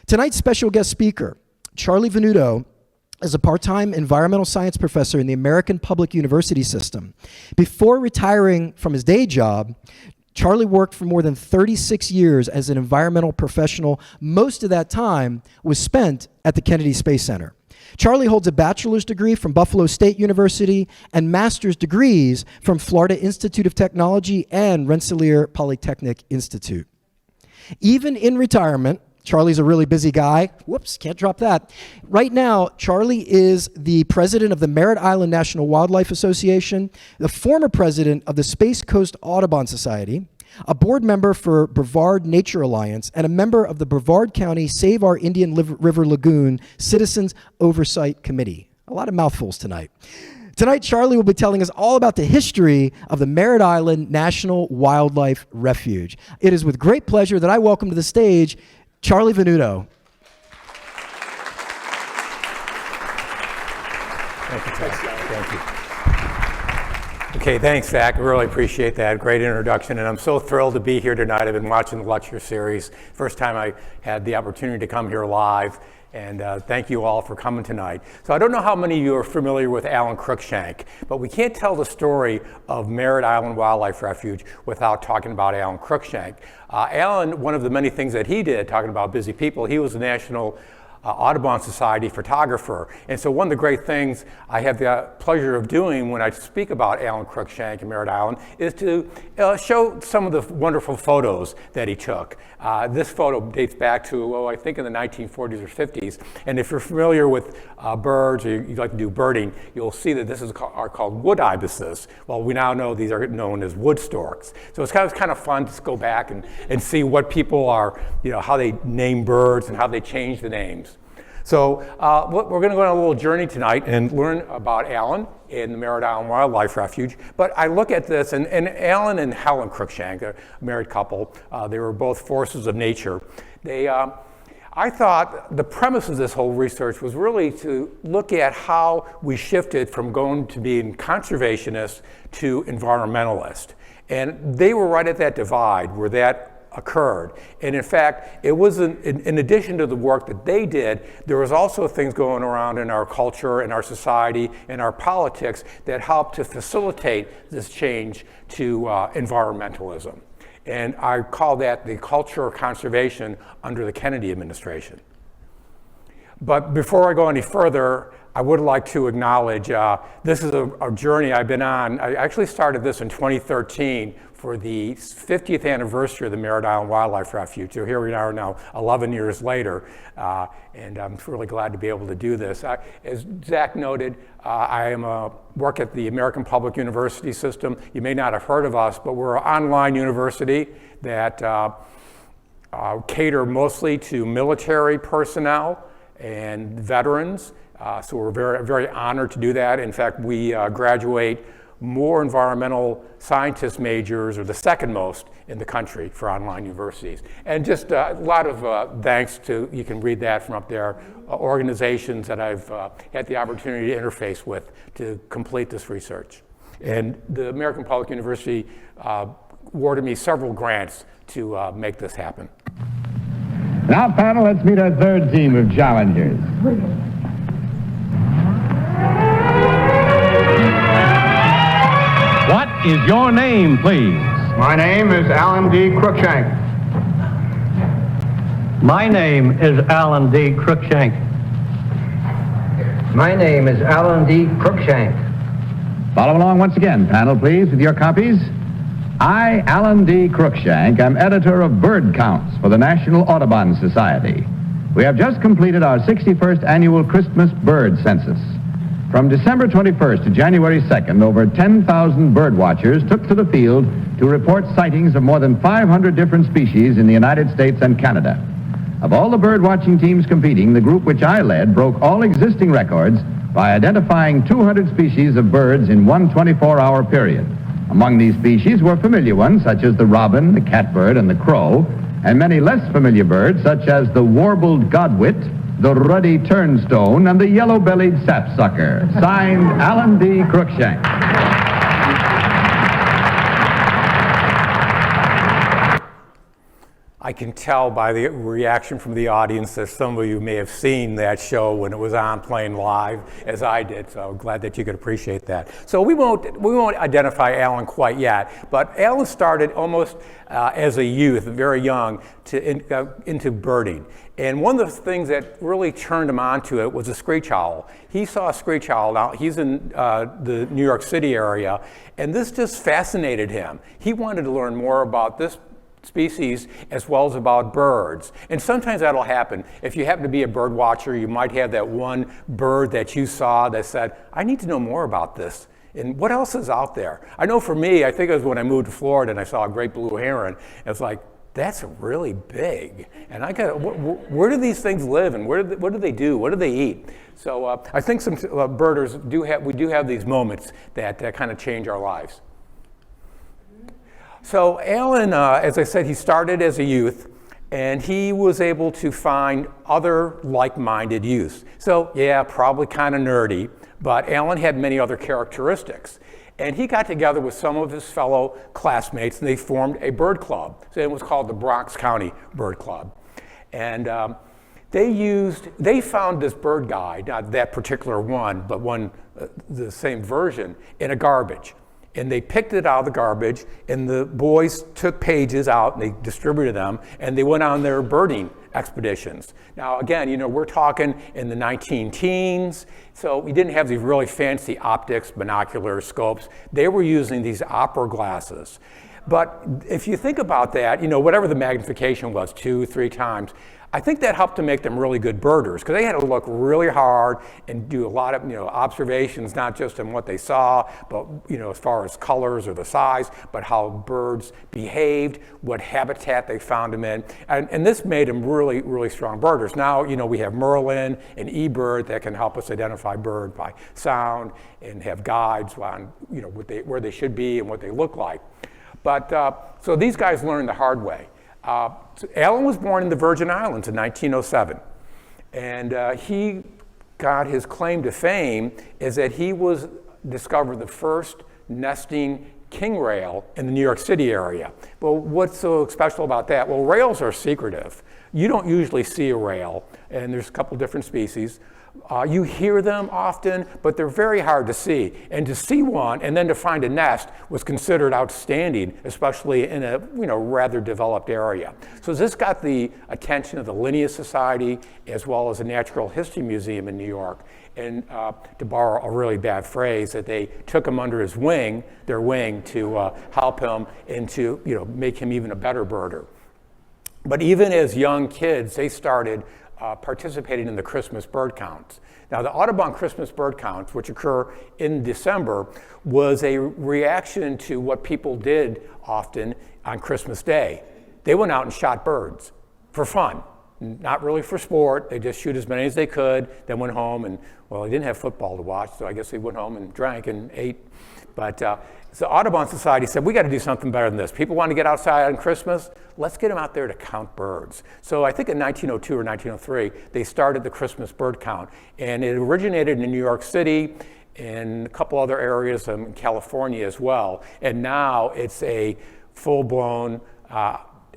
Tonight's special guest speaker, Charlie Venuto, is a part-time environmental science professor in the American Public University system. Before retiring from his day job, Charlie worked for more than 36 years as an environmental professional. Most of that time was spent at the Kennedy Space Center. Charlie holds a bachelor's degree from Buffalo State University and master's degrees from Florida Institute of Technology and Rensselaer Polytechnic Institute. Even in retirement, Charlie's a really busy guy. Whoops, can't drop that. Right now, Charlie is the president of the Merritt Island National Wildlife Association, the former president of the Space Coast Audubon Society, a board member for Brevard Nature Alliance, and a member of the Brevard County Save Our Indian River Lagoon Citizens Oversight Committee. A lot of mouthfuls tonight. Tonight, Charlie will be telling us all about the history of the Merritt Island National Wildlife Refuge. It is with great pleasure that I welcome to the stage Charlie Venuto. Thank you, Zach. Thank you. Okay, thanks, Zach. I really appreciate that. Great introduction, and I'm so thrilled to be here tonight. I've been watching the lecture series. First time I had the opportunity to come here live, and thank you all for coming tonight. So I don't know how many of you are familiar with Alan Cruikshank, but we can't tell the story of Merritt Island Wildlife Refuge without talking about Alan Cruikshank. Alan, one of the many things that he did, talking about busy people, he was a National Audubon Society photographer. And so one of the great things I have the pleasure of doing when I speak about Alan Cruikshank and Merritt Island is to show some of the wonderful photos that he took. This photo dates back to, I think in the 1940s or 50s. And if you're familiar with birds or you like to do birding, you'll see that this are called wood ibises. Well, we now know these are known as wood storks. So it's kind of fun to go back and see what people are, how they name birds and how they change the names. So we're going to go on a little journey tonight and learn about Alan and the Merritt Island Wildlife Refuge. But I look at this, and Alan and Helen Cruikshank, a married couple, they were both forces of nature. I thought the premise of this whole research was really to look at how we shifted from going to being conservationists to environmentalists. And they were right at that divide where that occurred. And in fact, it was in addition to the work that they did, there was also things going around in our culture, in our society, in our politics that helped to facilitate this change to environmentalism. And I call that the culture of conservation under the Kennedy administration. But before I go any further, I would like to acknowledge this is a journey I've been on. I actually started this in 2013 for the 50th anniversary of the Merritt Island Wildlife Refuge. So here we are now 11 years later, and I'm really glad to be able to do this. As Zach noted, I work at the American Public University system. You may not have heard of us, but we're an online university that cater mostly to military personnel and veterans. So we're very, very honored to do that. In fact, we graduate more environmental scientist majors, or the second most in the country for online universities. And just a lot of thanks to, you can read that from up there, organizations that I've had the opportunity to interface with to complete this research. And the American Public University awarded me several grants to make this happen. Now, panel, let's meet our third team of challengers. What is your name, please? My name is Alan D. Cruikshank. My name is Alan D. Cruikshank. My name is Alan D. Cruikshank. Follow along once again, panel, please, with your copies. I, Alan D. Cruikshank, am editor of Bird Counts for the National Audubon Society. We have just completed our 61st annual Christmas bird census. From December 21st to January 2nd, over 10,000 bird watchers took to the field to report sightings of more than 500 different species in the United States and Canada. Of all the bird watching teams competing, the group which I led broke all existing records by identifying 200 species of birds in one 24-hour period. Among these species were familiar ones such as the robin, the catbird, and the crow, and many less familiar birds such as the warbled godwit, the ruddy turnstone, and the yellow-bellied sapsucker. Signed, Alan D. Cruikshank. I can tell by the reaction from the audience that some of you may have seen that show when it was on playing live, as I did. So I'm glad that you could appreciate that. So we won't identify Alan quite yet, but Alan started almost as a youth, very young, into birding. And one of the things that really turned him onto it was a screech owl. He saw a screech owl. Now, he's in the New York City area, and this just fascinated him. He wanted to learn more about this species as well as about birds. And sometimes that'll happen. If you happen to be a bird watcher, you might have that one bird that you saw that said, I need to know more about this. And what else is out there? I know for me, I think it was when I moved to Florida and I saw a great blue heron. It's like, that's really big. And I got, where do these things live and what do they do? What do they eat? So I think some birders we do have these moments that kind of change our lives. So Alan, as I said, he started as a youth, and he was able to find other like-minded youths. So yeah, probably kind of nerdy, but Alan had many other characteristics. And he got together with some of his fellow classmates, and they formed a bird club. So it was called the Bronx County Bird Club. And they found this bird guide, not that particular one, but the same version, in a garbage. And they picked it out of the garbage, and the boys took pages out and they distributed them, and they went on their birding expeditions. Now, again, we're talking in the 19-teens, so we didn't have these really fancy optics, binoculars, scopes. They were using these opera glasses. But if you think about that, whatever the magnification was, 2, 3 times, I think that helped to make them really good birders, because they had to look really hard and do a lot of observations, not just on what they saw, but as far as colors or the size, but how birds behaved, what habitat they found them in, and this made them really, really strong birders. Now we have Merlin and eBird that can help us identify bird by sound and have guides on where they should be and what they look like. But so these guys learned the hard way. So Alan was born in the Virgin Islands in 1907, and he got his claim to fame is that he discovered the first nesting king rail in the New York City area. Well, what's so special about that? Well, rails are secretive. You don't usually see a rail, and there's a couple different species. You hear them often, but they're very hard to see. And to see one and then to find a nest was considered outstanding, especially in a rather developed area. So this got the attention of the Linnaeus Society as well as the Natural History Museum in New York. And to borrow a really bad phrase, that they took him under their wing to help him and to make him even a better birder. But even as young kids, they started participating in the Christmas bird counts. Now, the Audubon Christmas bird counts, which occur in December, was a reaction to what people did often on Christmas Day. They went out and shot birds for fun, not really for sport. They just shoot as many as they could, then went home and, well, they didn't have football to watch, so I guess they went home and drank and ate. But so Audubon Society said, we got to do something better than this. People want to get outside on Christmas. Let's get them out there to count birds. So I think in 1902 or 1903, they started the Christmas bird count. And it originated in New York City and a couple other areas in California as well. And now it's a full-blown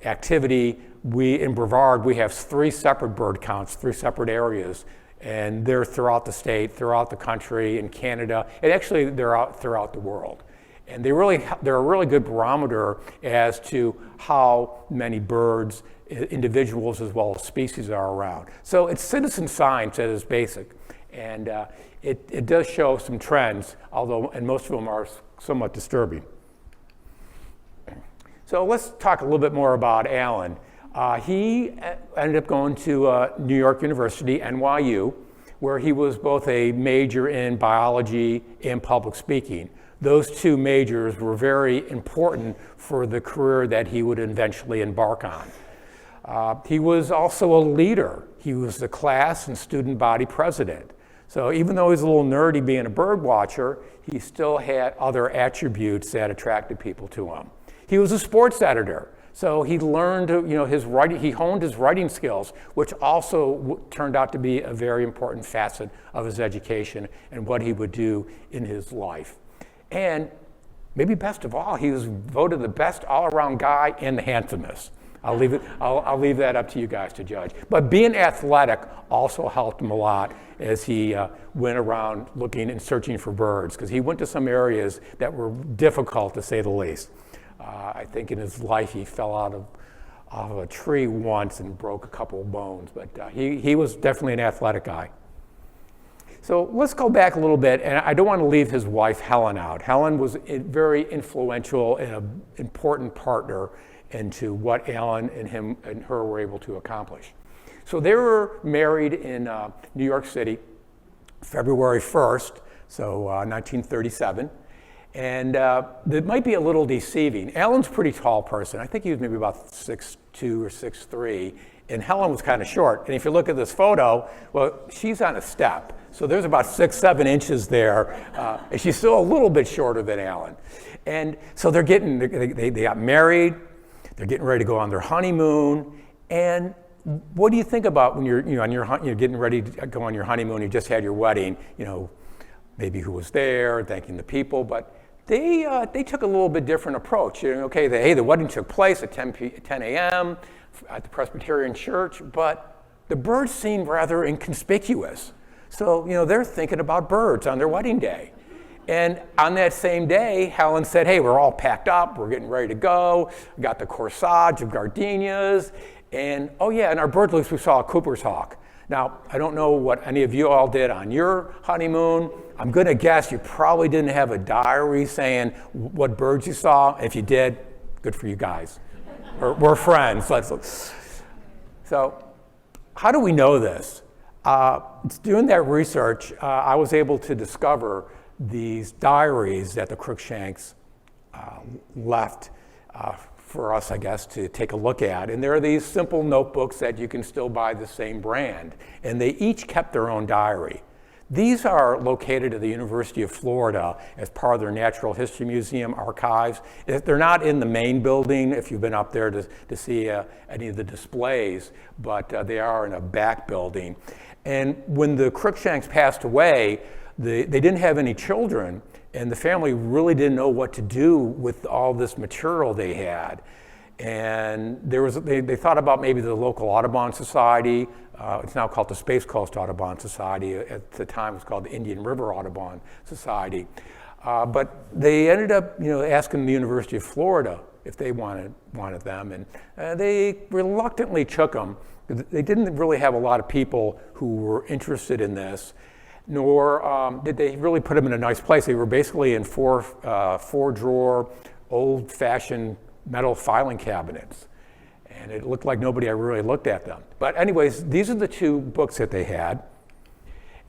activity. In Brevard, we have 3 separate bird counts, 3 separate areas. And they're throughout the state, throughout the country, in Canada, and actually they're out throughout the world. And they're a really good barometer as to how many birds, individuals as well as species are around. So it's citizen science at its basic. And it does show some trends, and most of them are somewhat disturbing. So let's talk a little bit more about Alan. He ended up going to New York University, NYU, where he was both a major in biology and public speaking. Those 2 majors were very important for the career that he would eventually embark on. He was also a leader. He was the class and student body president. So even though he's a little nerdy being a bird watcher, he still had other attributes that attracted people to him. He was a sports editor. So he learned, his writing. He honed his writing skills, which also turned out to be a very important facet of his education and what he would do in his life. And maybe best of all, he was voted the best all-around guy and the handsomest. I'll leave that up to you guys to judge. But being athletic also helped him a lot as he went around looking and searching for birds, because he went to some areas that were difficult, to say the least. I think in his life he fell out of a tree once and broke a couple of bones, but he was definitely an athletic guy. So let's go back a little bit, and I don't want to leave his wife Helen out. Helen was a very influential and an important partner into what Alan and her were able to accomplish. So they were married in New York City, February 1st, so 1937. And it might be a little deceiving. Alan's a pretty tall person. I think he was maybe about 6'2" or 6'3", and Helen was kind of short. And if you look at this photo, well, she's on a step. So there's about 6-7 inches there, and she's still a little bit shorter than Alan. And so they got married, they're getting ready to go on their honeymoon. And what do you think about when you're getting ready to go on your honeymoon, you just had your wedding, maybe who was there, thanking the people, but they took a little bit different approach. The wedding took place at 10 a.m. at the Presbyterian Church, but the birds seemed rather inconspicuous. So, they're thinking about birds on their wedding day. And on that same day, Helen said, hey, we're all packed up, we're getting ready to go. We got the corsage of gardenias, and in our bird list we saw a Cooper's hawk. Now, I don't know what any of you all did on your honeymoon. I'm gonna guess you probably didn't have a diary saying what birds you saw. If you did, good for you guys. We're friends. So, how do we know this? Doing that research, I was able to discover these diaries that the Cruikshanks left for us, I guess, to take a look at. And there are these simple notebooks that you can still buy the same brand, and they each kept their own diary. These are located at the University of Florida as part of their Natural History Museum archives. They're not in the main building if you've been up there to see any of the displays, but they are in a back building. And when the Cruikshanks passed away, they didn't have any children, and the family really didn't know what to do with all this material they had. And they thought about maybe the local Audubon Society. It's now called the Space Coast Audubon Society. At the time, it was called the Indian River Audubon Society. But they ended up, asking the University of Florida if they wanted them, and they reluctantly took them. They didn't really have a lot of people who were interested in this, nor did they really put them in a nice place. They were basically in four-drawer, old-fashioned metal filing cabinets. And it looked like nobody had really looked at them. But anyways, these are the two books that they had.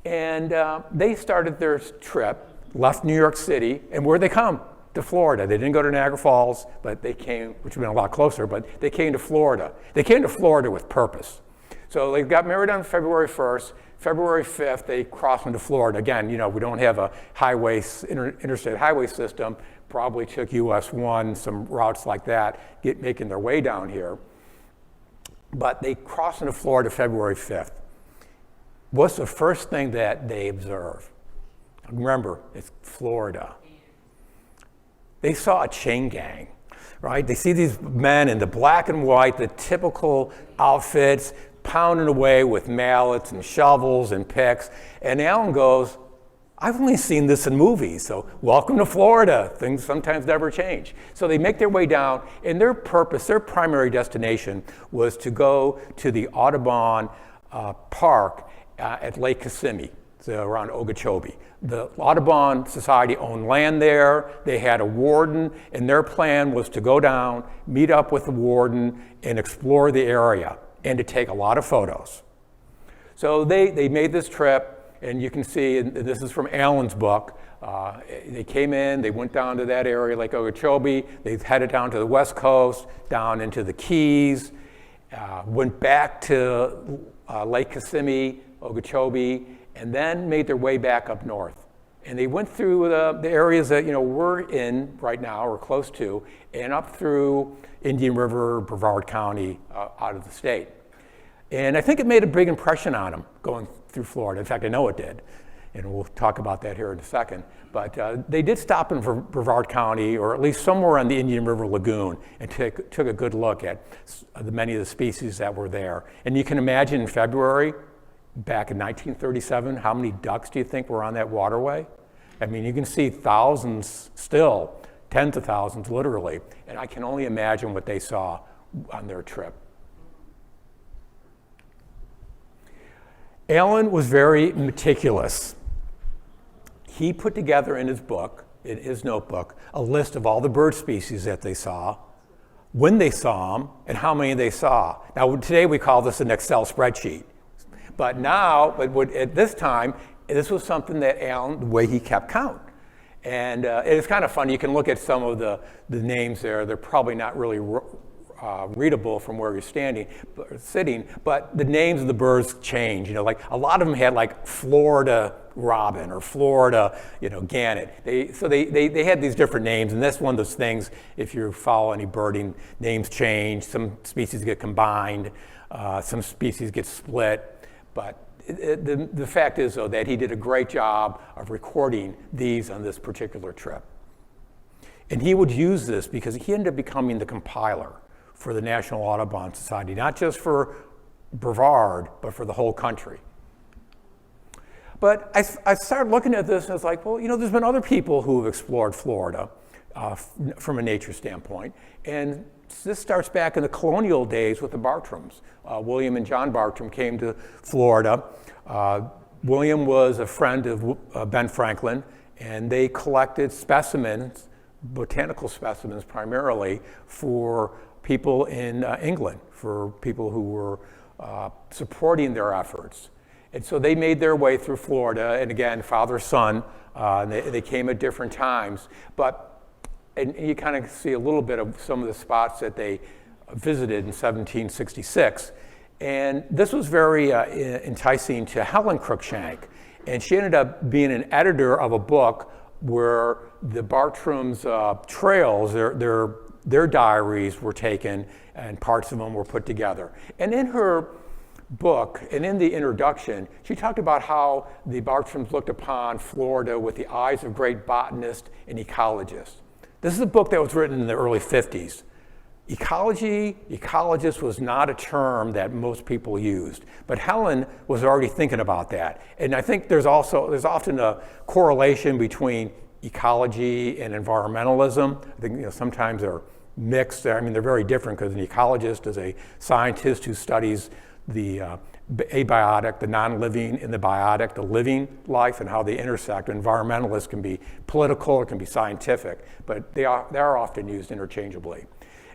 And they started their trip, left New York City, and where'd they come? To Florida. They didn't go to Niagara Falls, but they came, which would have been a lot closer, but they came to Florida. They came to Florida with purpose. So they got married on February 1st. February 5th, they crossed into Florida. Again, we don't have a interstate highway system. Probably took US 1, some routes like that, making their way down here. But they crossed into Florida February 5th. What's the first thing that they observe? Remember, it's Florida. They saw a chain gang, right? They see these men in the black and white, the typical outfits, pounding away with mallets and shovels and picks. And Alan goes, I've only seen this in movies, so welcome to Florida. Things sometimes never change. So they make their way down, and their purpose, their primary destination was to go to the Audubon Park at Lake Kissimmee, so around Okeechobee. The Audubon Society owned land there. They had a warden, and their plan was to go down, meet up with the warden, and explore the area, and to take a lot of photos. So they made this trip. And you can see, and this is from Alan's book, they came in, they went down to that area, Lake Okeechobee, they headed down to the West Coast, down into the Keys, went back to Lake Kissimmee, Okeechobee, and then made their way back up north. And they went through the areas that we're in right now, or close to, and up through Indian River, Brevard County, out of the state. And I think it made a big impression on them going through Florida. In fact, I know it did. and we'll talk about that here in a second. But they did stop in Brevard County, or at least somewhere on the Indian River Lagoon, and took a good look at many of the species that were there. And you can imagine in February, back in 1937, how many ducks do you think were on that waterway? I mean, you can see thousands still, tens of thousands literally, and I can only imagine what they saw on their trip. Alan was very meticulous. He put together in his book, in his notebook, a list of all the bird species that they saw, when they saw them, and how many they saw. Now, today we call this an Excel spreadsheet. But now, at this time, this was something that Alan, the way he kept count. And it's kind of funny. You can look at some of the names there. They're probably not really readable from where you're sitting, but the names of the birds change. You know, like a lot of them had like Florida robin or Florida, gannet. They had these different names, and that's one of those things. If you follow any birding, names change. Some species get combined, some species get split. But the fact is, though, that he did a great job of recording these on this particular trip. And he would use this because he ended up becoming the compiler for the National Audubon Society, not just for Brevard, but for the whole country. But I started looking at this and I was like, well, there's been other people who have explored Florida from a nature standpoint. And this starts back in the colonial days with the Bartrams. William and John Bartram came to Florida. William was a friend of Ben Franklin, and they collected specimens, botanical specimens primarily, for people in England, for people who were supporting their efforts. And so they made their way through Florida, and again, father-son, and they came at different times. And you kind of see a little bit of some of the spots that they visited in 1766. And this was very enticing to Helen Cruikshank. And she ended up being an editor of a book where the Bartram's trails, their diaries were taken and parts of them were put together. And in her book and in the introduction, she talked about how the Bartrams looked upon Florida with the eyes of great botanists and ecologists. This is a book that was written in the early 50s. Ecologist was not a term that most people used, but Helen was already thinking about that. And I think there's often a correlation between ecology and environmentalism. I think sometimes they're mixed. I mean, they're very different because an ecologist is a scientist who studies the abiotic, the non-living, and the biotic, the living life, and how they intersect. Environmentalists can be political, it can be scientific, but they are often used interchangeably.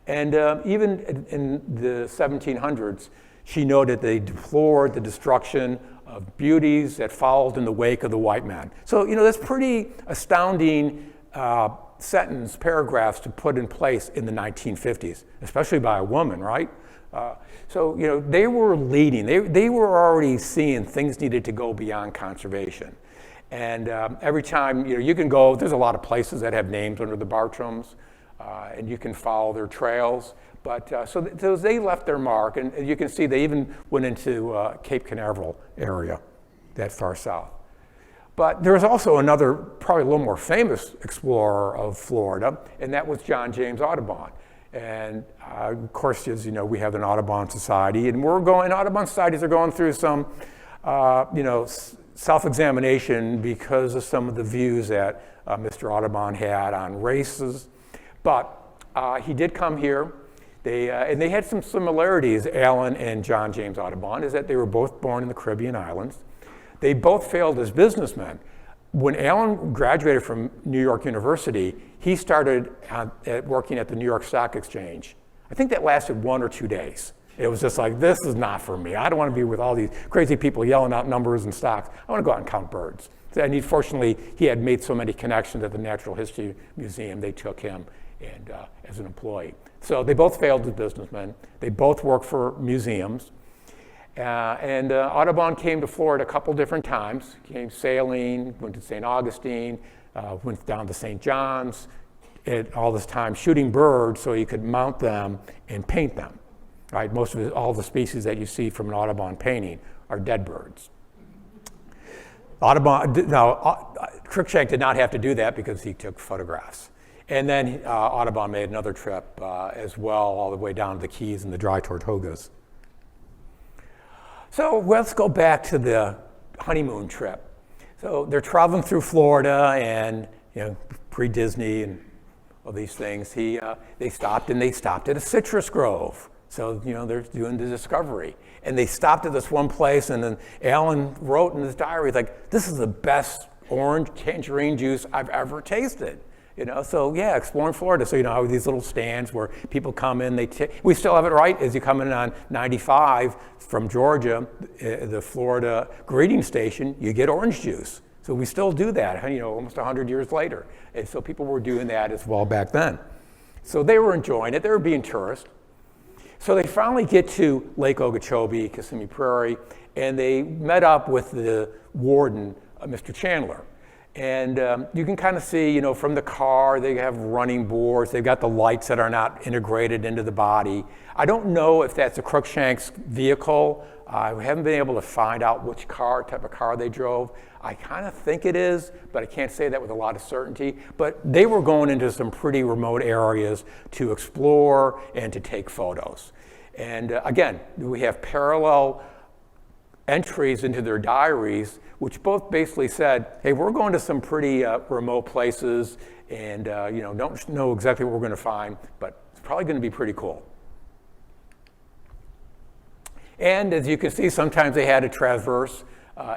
And even in the 1700s, she noted they deplored the destruction of beauties that followed in the wake of the white man. So, that's pretty astounding paragraphs to put in place in the 1950s, especially by a woman, right? So they were leading. They were already seeing things needed to go beyond conservation. And every time, you can go, there's a lot of places that have names under the Bartrams, and you can follow their trails. But so they left their mark, and you can see they even went into Cape Canaveral area, that far south. But there was also another, probably a little more famous explorer of Florida, and that was John James Audubon. And of course, as you know, we have an Audubon Society, and Audubon societies are going through some, self-examination because of some of the views that Mr. Audubon had on races. But he did come here. And they had some similarities, Alan and John James Audubon, is that they were both born in the Caribbean islands. They both failed as businessmen. When Alan graduated from New York University, he started working at the New York Stock Exchange. I think that lasted 1 or 2 days. It was just like, this is not for me. I don't want to be with all these crazy people yelling out numbers and stocks. I want to go out and count birds. And fortunately, he had made so many connections at the Natural History Museum, they took him and as an employee. So they both failed as businessmen. They both worked for museums. And Audubon came to Florida a couple different times. Came sailing, went to St. Augustine, went down to St. John's, all this time shooting birds so he could mount them and paint them. Right? All the species that you see from an Audubon painting are dead birds. Cruikshank did not have to do that because he took photographs. And then Audubon made another trip as well, all the way down to the Keys and the Dry Tortugas. So let's go back to the honeymoon trip. So they're traveling through Florida, and pre-Disney and all these things. They stopped at a citrus grove. So they're doing the discovery, and they stopped at this one place, and then Alan wrote in his diary, like, "This is the best orange tangerine juice I've ever tasted." So yeah, exploring Florida. So how these little stands where people come in, we still have it right as you come in on 95 from Georgia, the Florida greeting station, you get orange juice. So we still do that, almost 100 years later. And so people were doing that as well back then. So they were enjoying it. They were being tourists. So they finally get to Lake Okeechobee, Kissimmee Prairie, and they met up with the warden, Mr. Chandler. And you can kind of see, from the car, they have running boards. They've got the lights that are not integrated into the body. I don't know if that's a Cruikshank's vehicle. I haven't been able to find out which type of car they drove. I kind of think it is, but I can't say that with a lot of certainty. But they were going into some pretty remote areas to explore and to take photos. And again, we have parallel entries into their diaries, which both basically said, hey, we're going to some pretty remote places, and don't know exactly what we're going to find, but it's probably going to be pretty cool. And as you can see, sometimes they had to traverse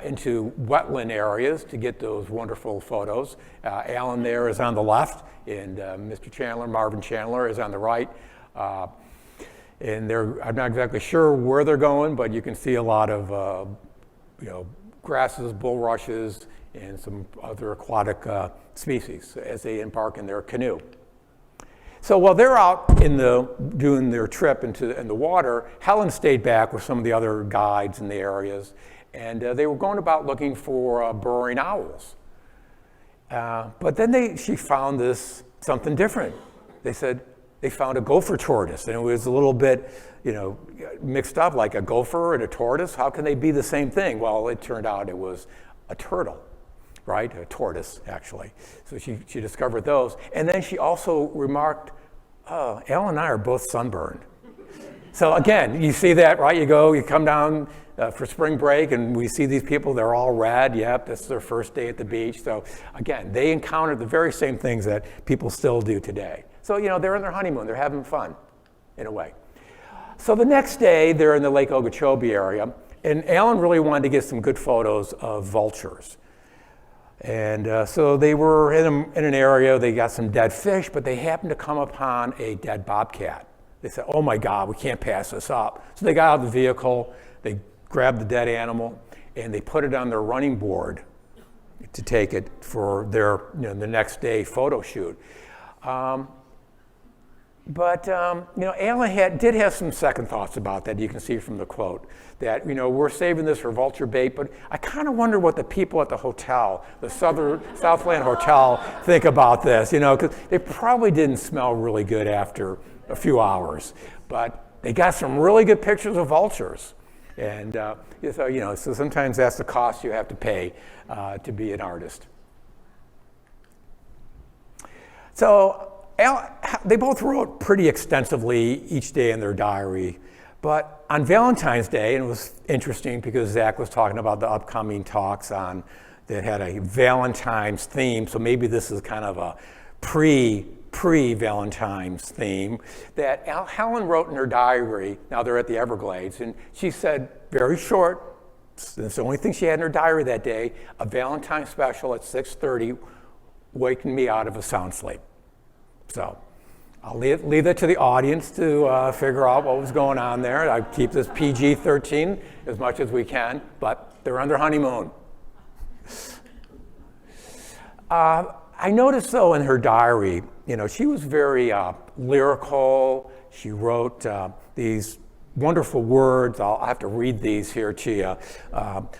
into wetland areas to get those wonderful photos. Alan there is on the left, and Mr. Chandler, Marvin Chandler, is on the right. And I'm not exactly sure where they're going, but you can see a lot of grasses, bulrushes, and some other aquatic species as they embark in their canoe. So while they're out doing their trip in the water, Helen stayed back with some of the other guides in the areas, and they were going about looking for burrowing owls. But then she found something different. They said they found a gopher tortoise, and it was a little bit, mixed up, like a gopher and a tortoise. How can they be the same thing? Well, it turned out it was a turtle, right? A tortoise, actually. So she discovered those. And then she also remarked, oh, Alan and I are both sunburned. So again, you see that, right? You come down for spring break, and we see these people, they're all red. Yep, that's their first day at the beach. So again, they encountered the very same things that people still do today. So, they're in their honeymoon. They're having fun, in a way. So the next day, they're in the Lake Okeechobee area, and Alan really wanted to get some good photos of vultures. And so they were in an area, they got some dead fish, but they happened to come upon a dead bobcat. They said, oh my God, we can't pass this up. So they got out of the vehicle, they grabbed the dead animal, and they put it on their running board to take it for their, the next day photo shoot. But Alan did have some second thoughts about that. You can see from the quote that, we're saving this for vulture bait, but I kind of wonder what the people at the hotel, the Southland Hotel, think about this, because it probably didn't smell really good after a few hours. But they got some really good pictures of vultures. And so sometimes that's the cost you have to pay to be an artist. So they both wrote pretty extensively each day in their diary, but on Valentine's Day, and it was interesting because Zach was talking about the upcoming talks that had a Valentine's theme, so maybe this is kind of a pre-Valentine's theme, that Helen wrote in her diary. Now they're at the Everglades, and she said, very short, it's the only thing she had in her diary that day, a Valentine's special at 6:30, waking me out of a sound sleep. So I'll leave that to the audience to figure out what was going on there. I keep this PG-13 as much as we can, but they're on their honeymoon. I noticed, though, in her diary, she was very lyrical. She wrote these wonderful words. I'll have to read these here to you.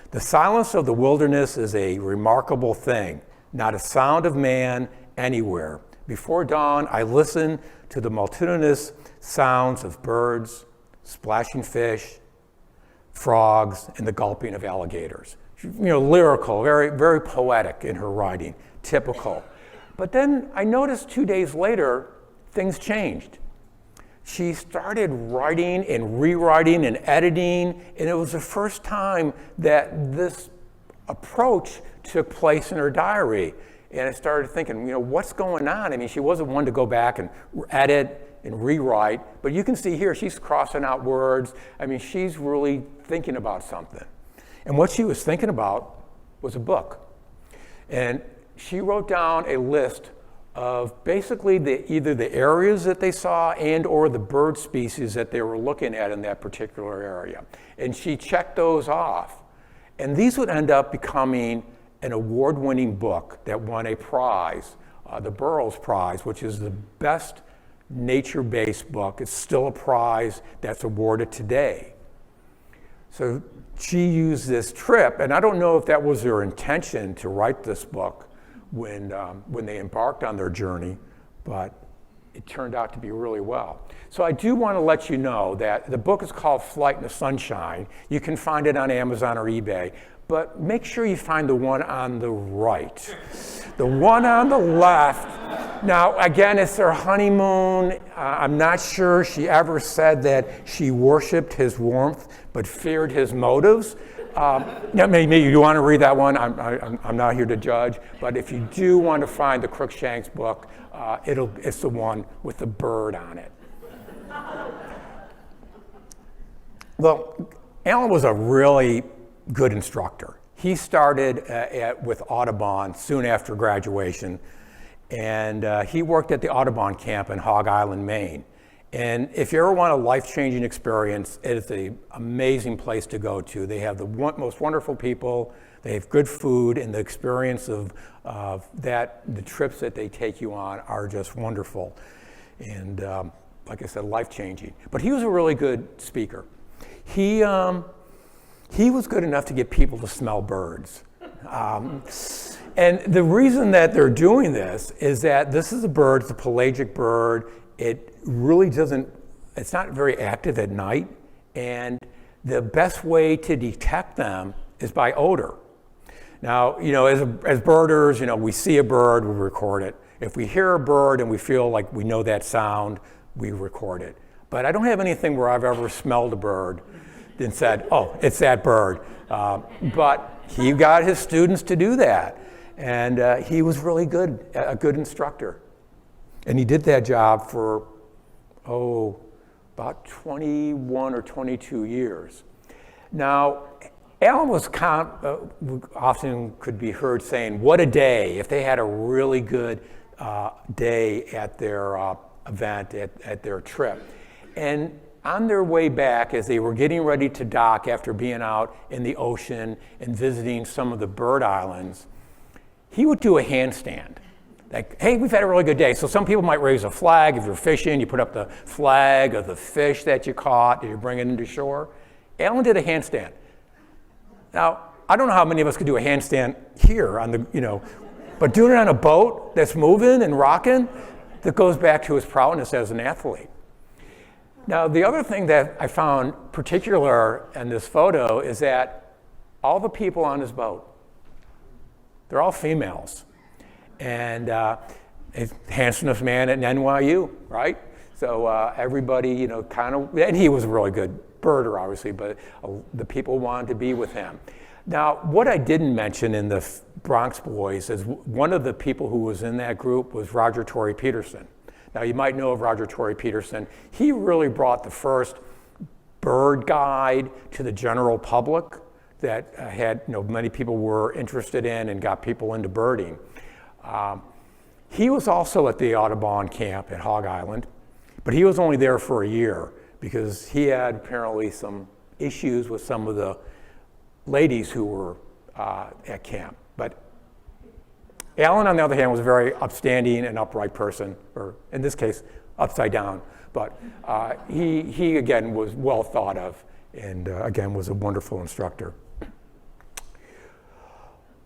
The silence of the wilderness is a remarkable thing, not a sound of man anywhere. Before dawn, I listen to the multitudinous sounds of birds, splashing fish, frogs, and the gulping of alligators. lyrical, very, very poetic in her writing, typical. But then I noticed 2 days later, things changed. She started writing and rewriting and editing, and it was the first time that this approach took place in her diary. And I started thinking, what's going on? I mean, she wasn't one to go back and edit and rewrite, but you can see here, she's crossing out words. I mean, she's really thinking about something. And what she was thinking about was a book. And she wrote down a list of basically either the areas that they saw and or the bird species that they were looking at in that particular area. And she checked those off. And these would end up becoming an award-winning book that won a prize, the Burroughs Prize, which is the best nature-based book. It's still a prize that's awarded today. So she used this trip, and I don't know if that was her intention to write this book when they embarked on their journey, but it turned out to be really well. So I do want to let you know that the book is called Flight in the Sunshine. You can find it on Amazon or eBay, but make sure you find the one on the right. The one on the left, now again, it's their honeymoon. I'm not sure she ever said that she worshiped his warmth but feared his motives. Maybe you want to read that one. I'm not here to judge, but if you do want to find the Cruikshank's book, it's the one with the bird on it. Well, Alan was a really good instructor. He started with Audubon soon after graduation, and he worked at the Audubon camp in Hog Island, Maine. And if you ever want a life-changing experience, it is an amazing place to go to. They have the most wonderful people, they have good food, and the experience of the trips that they take you on are just wonderful. And like I said, life-changing. But he was a really good speaker. He was good enough to get people to smell birds. And the reason that they're doing this is that this is a bird, it's a pelagic bird. It really it's not very active at night, and the best way to detect them is by odor. Now, as birders, we see a bird, we record it. If we hear a bird and we feel like we know that sound, we record it. But I don't have anything where I've ever smelled a bird and said, oh, it's that bird. But he got his students to do that, and he was really good, a good instructor. And he did that job for, about 21 or 22 years. Now, Alan was often could be heard saying, what a day, if they had a really good day at their event, at their trip. And on their way back, as they were getting ready to dock after being out in the ocean and visiting some of the bird islands, he would do a handstand. Like, hey, we've had a really good day. So some people might raise a flag. If you're fishing, you put up the flag of the fish that you caught, and you bring it into shore. Alan did a handstand. Now, I don't know how many of us could do a handstand here but doing it on a boat that's moving and rocking, that goes back to his prowess as an athlete. Now, the other thing that I found particular in this photo is that all the people on his boat, they're all females. And handsomest man at NYU, right? So everybody, and he was a really good birder, obviously, but the people wanted to be with him. Now, what I didn't mention in the Bronx Boys is one of the people who was in that group was Roger Tory Peterson. Now, you might know of Roger Tory Peterson. He really brought the first bird guide to the general public that had, many people were interested in and got people into birding. He was also at the Audubon camp at Hog Island, but he was only there for a year because he had apparently some issues with some of the ladies who were at camp. But Alan, on the other hand, was a very upstanding and upright person, or in this case, upside down. But he again, was well thought of and again, was a wonderful instructor.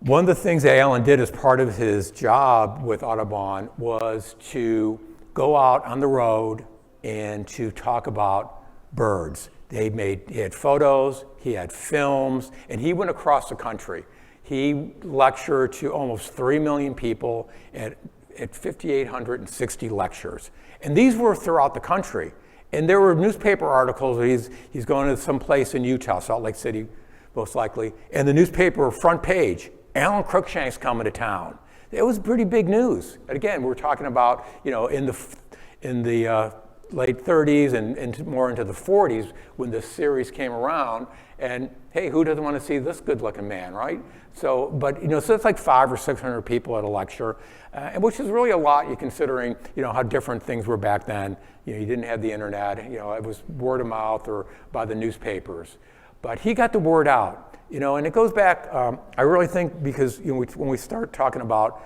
One of the things that Alan did as part of his job with Audubon was to go out on the road and to talk about birds. He had photos, he had films, and he went across the country. He lectured to almost 3 million people at 5,860 lectures. And these were throughout the country. And there were newspaper articles that he's going to some place in Utah, Salt Lake City, most likely. And the newspaper front page, Alan Cruikshank's coming to town. It was pretty big news. And again, we're talking about, in the late 30s and more into the 40s when this series came around. And hey, who doesn't want to see this good-looking man, right? So, but so it's like 500 or 600 people at a lecture, and which is really a lot. You considering how different things were back then. You didn't have the internet. It was word of mouth or by the newspapers. But he got the word out. And it goes back. I really think because when we start talking about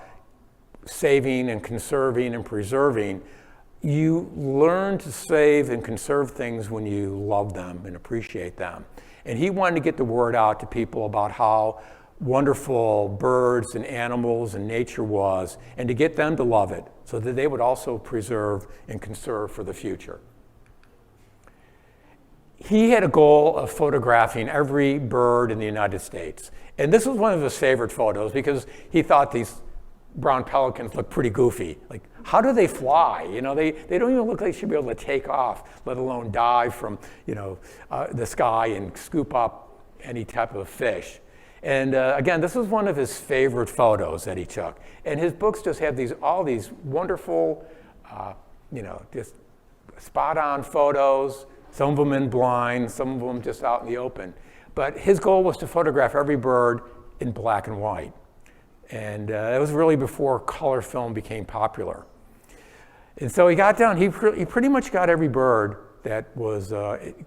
saving and conserving and preserving, you learn to save and conserve things when you love them and appreciate them. And he wanted to get the word out to people about how wonderful birds and animals and nature was, and to get them to love it so that they would also preserve and conserve for the future. He had a goal of photographing every bird in the United States. And this was one of his favorite photos because he thought these brown pelicans look pretty goofy. Like, how do they fly? They don't even look like they should be able to take off, let alone dive from the sky and scoop up any type of fish. And again, this was one of his favorite photos that he took. And his books just have all these wonderful, just spot-on photos, some of them in blind, some of them just out in the open. But his goal was to photograph every bird in black and white. And it was really before color film became popular. And so he got down, he pretty much got every bird that was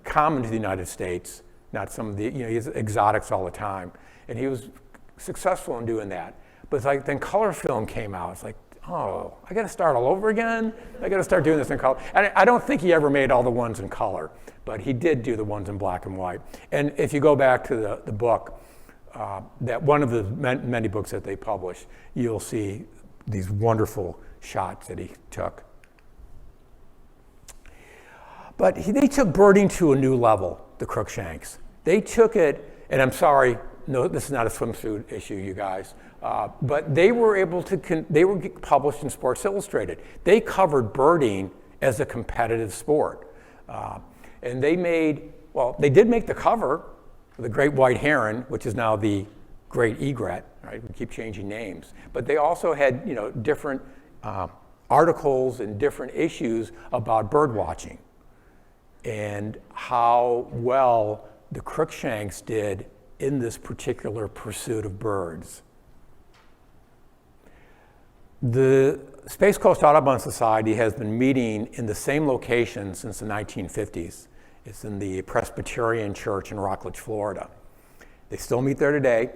common to the United States, not some of the, he's exotics all the time. And he was successful in doing that. But it's like then color film came out. It's like, oh, I got to start all over again? I got to start doing this in color. And I don't think he ever made all the ones in color, but he did do the ones in black and white. And if you go back to the book, that one of the many books that they published, you'll see these wonderful shots that he took. But they took birding to a new level, the Cruikshanks. They took it, and I'm sorry, no, this is not a swimsuit issue, you guys, but they were able to, they were published in Sports Illustrated. They covered birding as a competitive sport. And they did make the cover, the great white heron, which is now the great egret, right? We keep changing names. But they also had, different articles and different issues about bird watching and how well the Cruikshanks did in this particular pursuit of birds. The Space Coast Audubon Society has been meeting in the same location since the 1950s. It's in the Presbyterian Church in Rockledge, Florida. They still meet there today.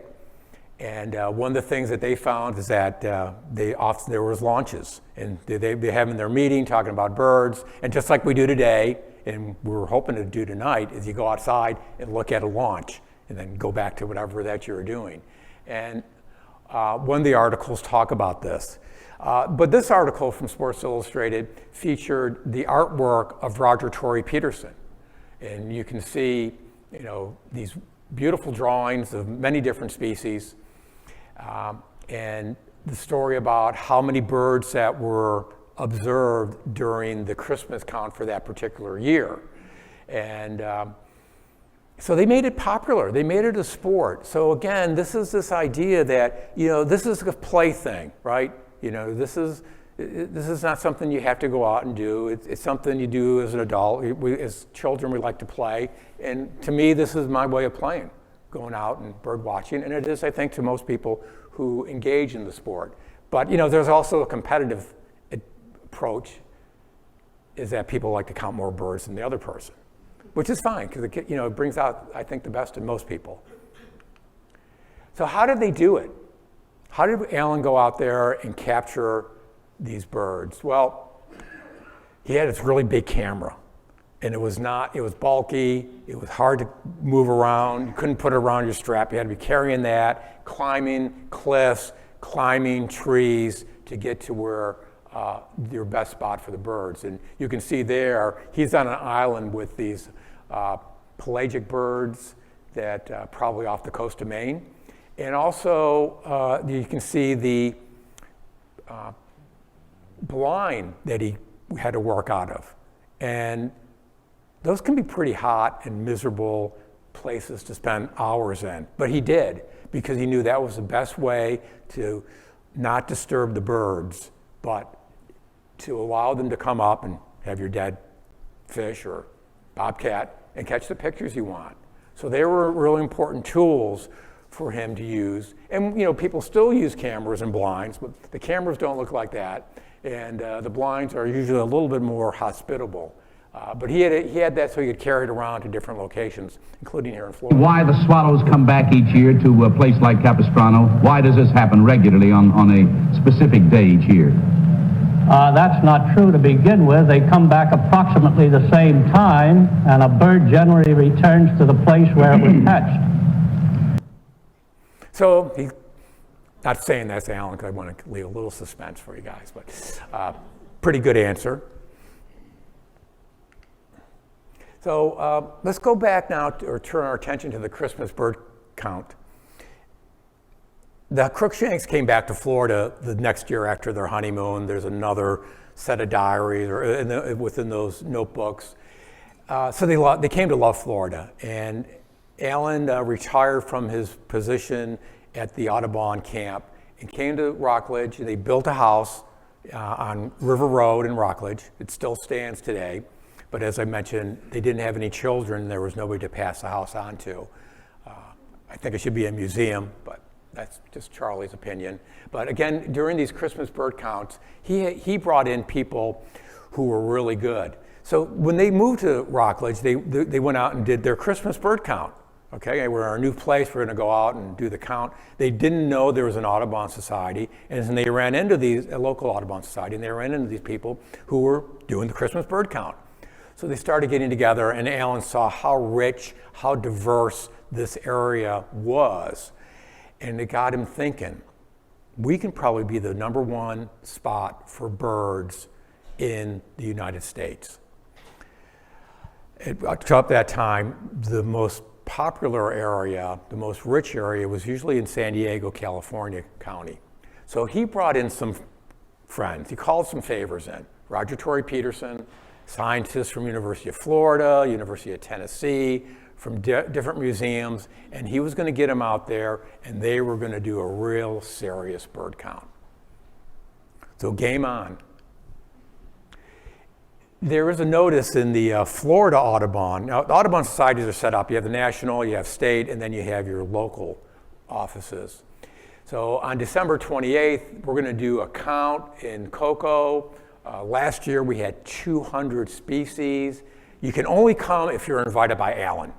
And one of the things that they found is that there was launches. And they having their meeting talking about birds. And just like we do today, and we're hoping to do tonight, is you go outside and look at a launch and then go back to whatever that you're doing. And one of the articles talk about this. But this article from Sports Illustrated featured the artwork of Roger Torrey Peterson. And you can see, these beautiful drawings of many different species, and the story about how many birds that were observed during the Christmas count for that particular year. And so they made it popular. They made it a sport. So again, this is this idea that, this is a plaything, right? This is not something you have to go out and do. It's something you do as an adult. As children, we like to play. And to me, this is my way of playing, going out and bird watching. And it is, I think, to most people who engage in the sport. But, there's also a competitive approach, is that people like to count more birds than the other person, which is fine, because it brings out, I think, the best in most people. So how did they do it? How did Alan go out there and capture these birds? Well, he had this really big camera, and it was bulky, it was hard to move around, you couldn't put it around your strap, you had to be carrying that, climbing cliffs, climbing trees to get to where your best spot for the birds. And you can see there, he's on an island with these pelagic birds that probably off the coast of Maine. And also, you can see the blind that he had to work out of. And those can be pretty hot and miserable places to spend hours in. But he did, because he knew that was the best way to not disturb the birds, but to allow them to come up and have your dead fish or bobcat and catch the pictures you want. So they were really important tools for him to use. And people still use cameras and blinds, but the cameras don't look like that. And the blinds are usually a little bit more hospitable. But he had that so he could carry it around to different locations, including here in Florida. Why the swallows come back each year to a place like Capistrano? Why does this happen regularly on a specific day each year? That's not true to begin with. They come back approximately the same time, and a bird generally returns to the place where it was hatched. So he's not saying that's Alan, because I want to leave a little suspense for you guys, but pretty good answer. So let's go back now, or turn our attention to the Christmas bird count. The Cruikshanks came back to Florida the next year after their honeymoon. There's another set of diaries within those notebooks. So they came to love Florida. And Alan retired from his position at the Audubon camp and came to Rockledge. They built a house on River Road in Rockledge. It still stands today. But as I mentioned, they didn't have any children. There was nobody to pass the house on to. I think it should be a museum, but that's just Charlie's opinion. But again, during these Christmas bird counts, he brought in people who were really good. So when they moved to Rockledge, they went out and did their Christmas bird count. Okay, we're in our new place, we're gonna go out and do the count. They didn't know there was an Audubon Society, and they ran into a local Audubon Society, and they ran into these people who were doing the Christmas bird count. So they started getting together, and Alan saw how rich, how diverse this area was. And it got him thinking, we can probably be the #1 spot for birds in the United States. Up that time, the most popular area, the most rich area, was usually in San Diego, California County. So he brought in some friends. He called some favors in. Roger Torrey Peterson, scientists from University of Florida, University of Tennessee, from different museums, and he was going to get them out there, and they were going to do a real serious bird count. So game on. There is a notice in the Florida Audubon. Now, the Audubon societies are set up. You have the national, you have state, and then you have your local offices. So on December 28th, we're going to do a count in Cocoa. Last year, we had 200 species. You can only come if you're invited by Alan.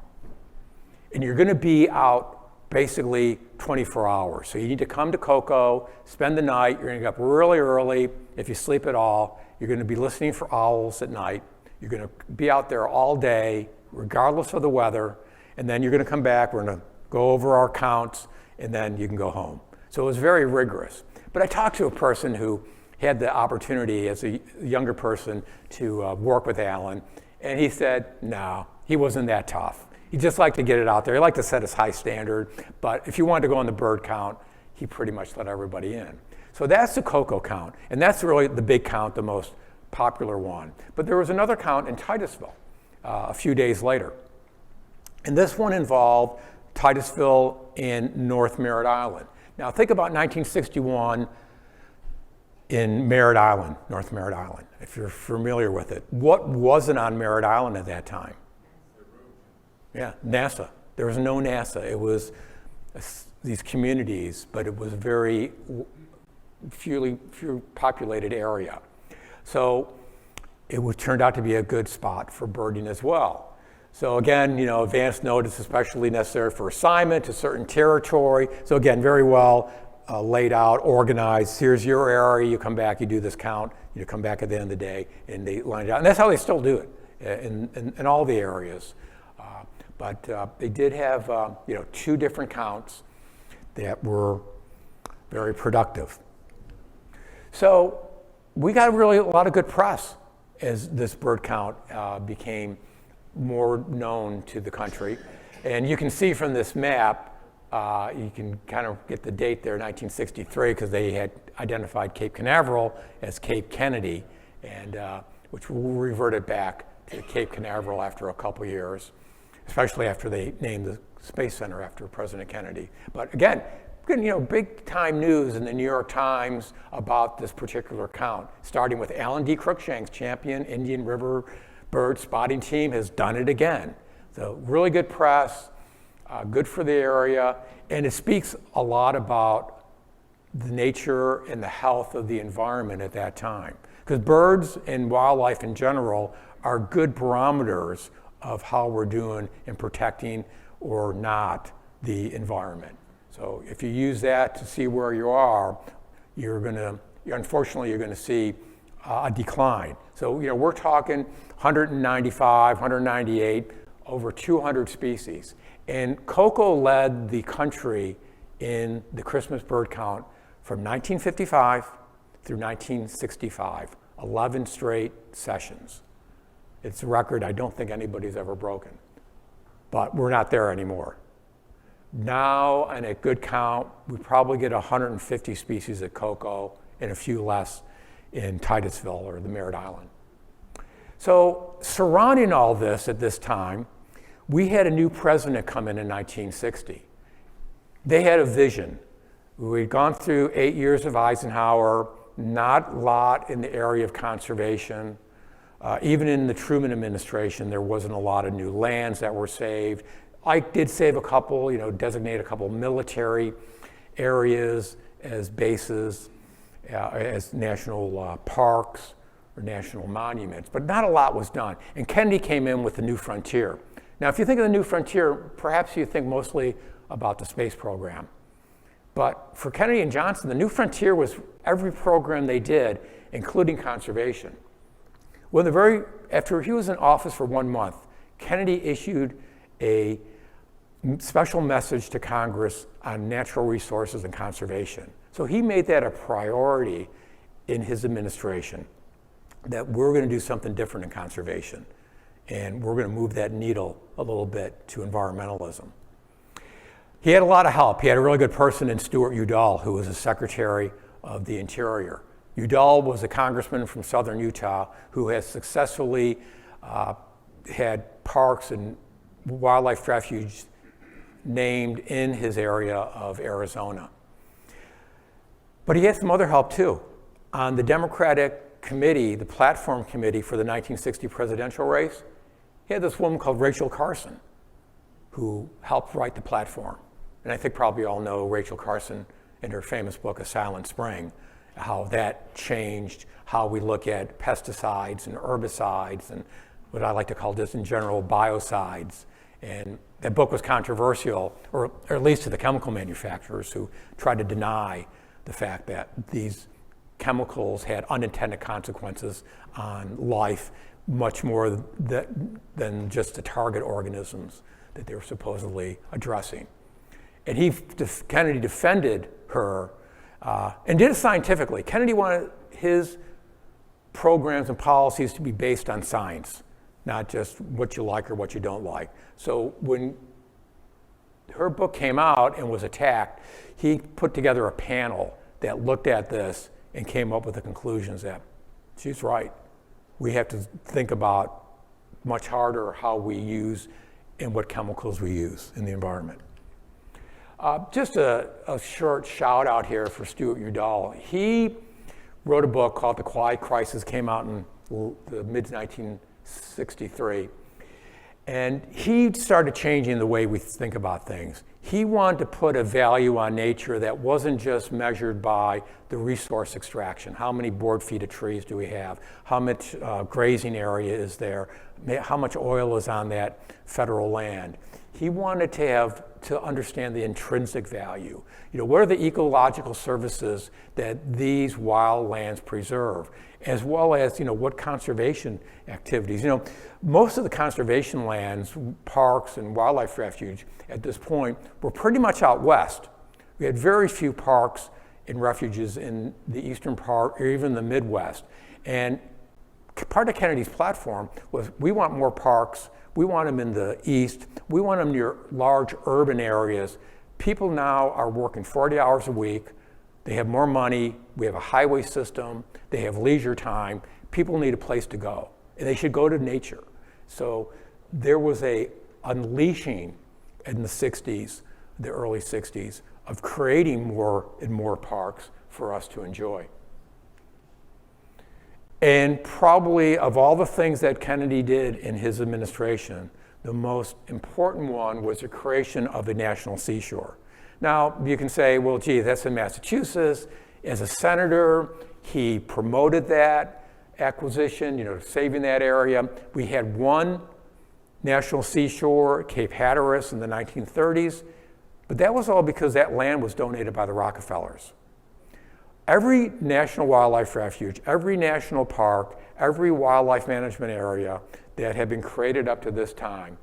And you're going to be out basically 24 hours. So you need to come to Cocoa, spend the night. You're going to get up really early. If you sleep at all, you're going to be listening for owls at night. You're going to be out there all day, regardless of the weather. And then you're going to come back. We're going to go over our counts, and then you can go home. So it was very rigorous. But I talked to a person who had the opportunity as a younger person to work with Alan, and he said, no, he wasn't that tough. He just liked to get it out there. He liked to set his high standard, but if you wanted to go on the bird count, he pretty much let everybody in. So that's the Cocoa count, and that's really the big count, the most popular one. But there was another count in Titusville a few days later. And this one involved Titusville and North Merritt Island. Now think about 1961 in Merritt Island, North Merritt Island, if you're familiar with it. What wasn't on Merritt Island at that time? Yeah, NASA. There was no NASA. It was these communities, but it was a very few populated area. So it turned out to be a good spot for birding as well. So again, advance notice especially necessary for assignment to certain territory. So again, very well laid out, organized. Here's your area, you come back, you do this count, you come back at the end of the day, and they line it out. And that's how they still do it in all the areas. But they did have 2 different counts that were very productive. So we got really a lot of good press as this bird count became more known to the country. And you can see from this map, you can kind of get the date there, 1963, because they had identified Cape Canaveral as Cape Kennedy, and which reverted back to Cape Canaveral after a couple years, especially after they named the Space Center after President Kennedy. But again, big time news in the New York Times about this particular count, starting with Alan D. Cruikshank's champion Indian River bird spotting team has done it again. So really good press, good for the area, and it speaks a lot about the nature and the health of the environment at that time. Because birds and wildlife in general are good barometers of how we're doing in protecting or not the environment. So if you use that to see where you are, unfortunately, you're gonna see a decline. So we're talking 195, 198, over 200 species. And Cocoa led the country in the Christmas bird count from 1955 through 1965, 11 straight sessions. It's a record I don't think anybody's ever broken, but we're not there anymore. Now, and at good count, we probably get 150 species at Cocoa and a few less in Titusville or the Merritt Island. So surrounding all this at this time, we had a new president come in 1960. They had a vision. We'd gone through 8 years of Eisenhower, not a lot in the area of conservation. Even in the Truman administration, there wasn't a lot of new lands that were saved. Ike did save a couple, designate a couple military areas as bases, as national parks or national monuments, but not a lot was done. And Kennedy came in with the New Frontier. Now, if you think of the New Frontier, perhaps you think mostly about the space program. But for Kennedy and Johnson, the New Frontier was every program they did, including conservation. After he was in office for 1 month, Kennedy issued a special message to Congress on natural resources and conservation. So he made that a priority in his administration, that we're going to do something different in conservation, and we're going to move that needle a little bit to environmentalism. He had a lot of help. He had a really good person in Stuart Udall, who was the Secretary of the Interior. Udall was a congressman from southern Utah who has successfully had parks and wildlife refuge named in his area of Arizona. But he had some other help too. On the Democratic committee, the platform committee for the 1960 presidential race, he had this woman called Rachel Carson who helped write the platform. And I think probably you all know Rachel Carson in her famous book, A Silent Spring, how that changed how we look at pesticides and herbicides and what I like to call just in general biocides. And that book was controversial, or at least to the chemical manufacturers who tried to deny the fact that these chemicals had unintended consequences on life much more than just the target organisms that they were supposedly addressing. And Kennedy defended her and did it scientifically. Kennedy wanted his programs and policies to be based on science, not just what you like or what you don't like. So when her book came out and was attacked, he put together a panel that looked at this and came up with the conclusions that she's right. We have to think about much harder how we use and what chemicals we use in the environment. Just a short shout out here for Stuart Udall. He wrote a book called The Quiet Crisis, came out in the mid-1963. And he started changing the way we think about things. He wanted to put a value on nature that wasn't just measured by the resource extraction. How many board feet of trees do we have? How much grazing area is there? How much oil is on that federal land? He wanted to understand the intrinsic value. What are the ecological services that these wild lands preserve, as well as what conservation activities. Most of the conservation lands, parks, and wildlife refuge at this point were pretty much out west. We had very few parks and refuges in the eastern part or even the Midwest. And part of Kennedy's platform was we want more parks, we want them in the east, we want them near large urban areas. People now are working 40 hours a week, they have more money, we have a highway system, they have leisure time, people need a place to go, and they should go to nature. So there was a unleashing in the 60s, the early 60s, of creating more and more parks for us to enjoy. And probably of all the things that Kennedy did in his administration, the most important one was the creation of a national seashore. Now, you can say, well, gee, that's in Massachusetts. As a senator, he promoted that acquisition, saving that area. We had one national seashore, Cape Hatteras, in the 1930s, but that was all because that land was donated by the Rockefellers. Every national wildlife refuge, every national park, every wildlife management area that had been created up to this time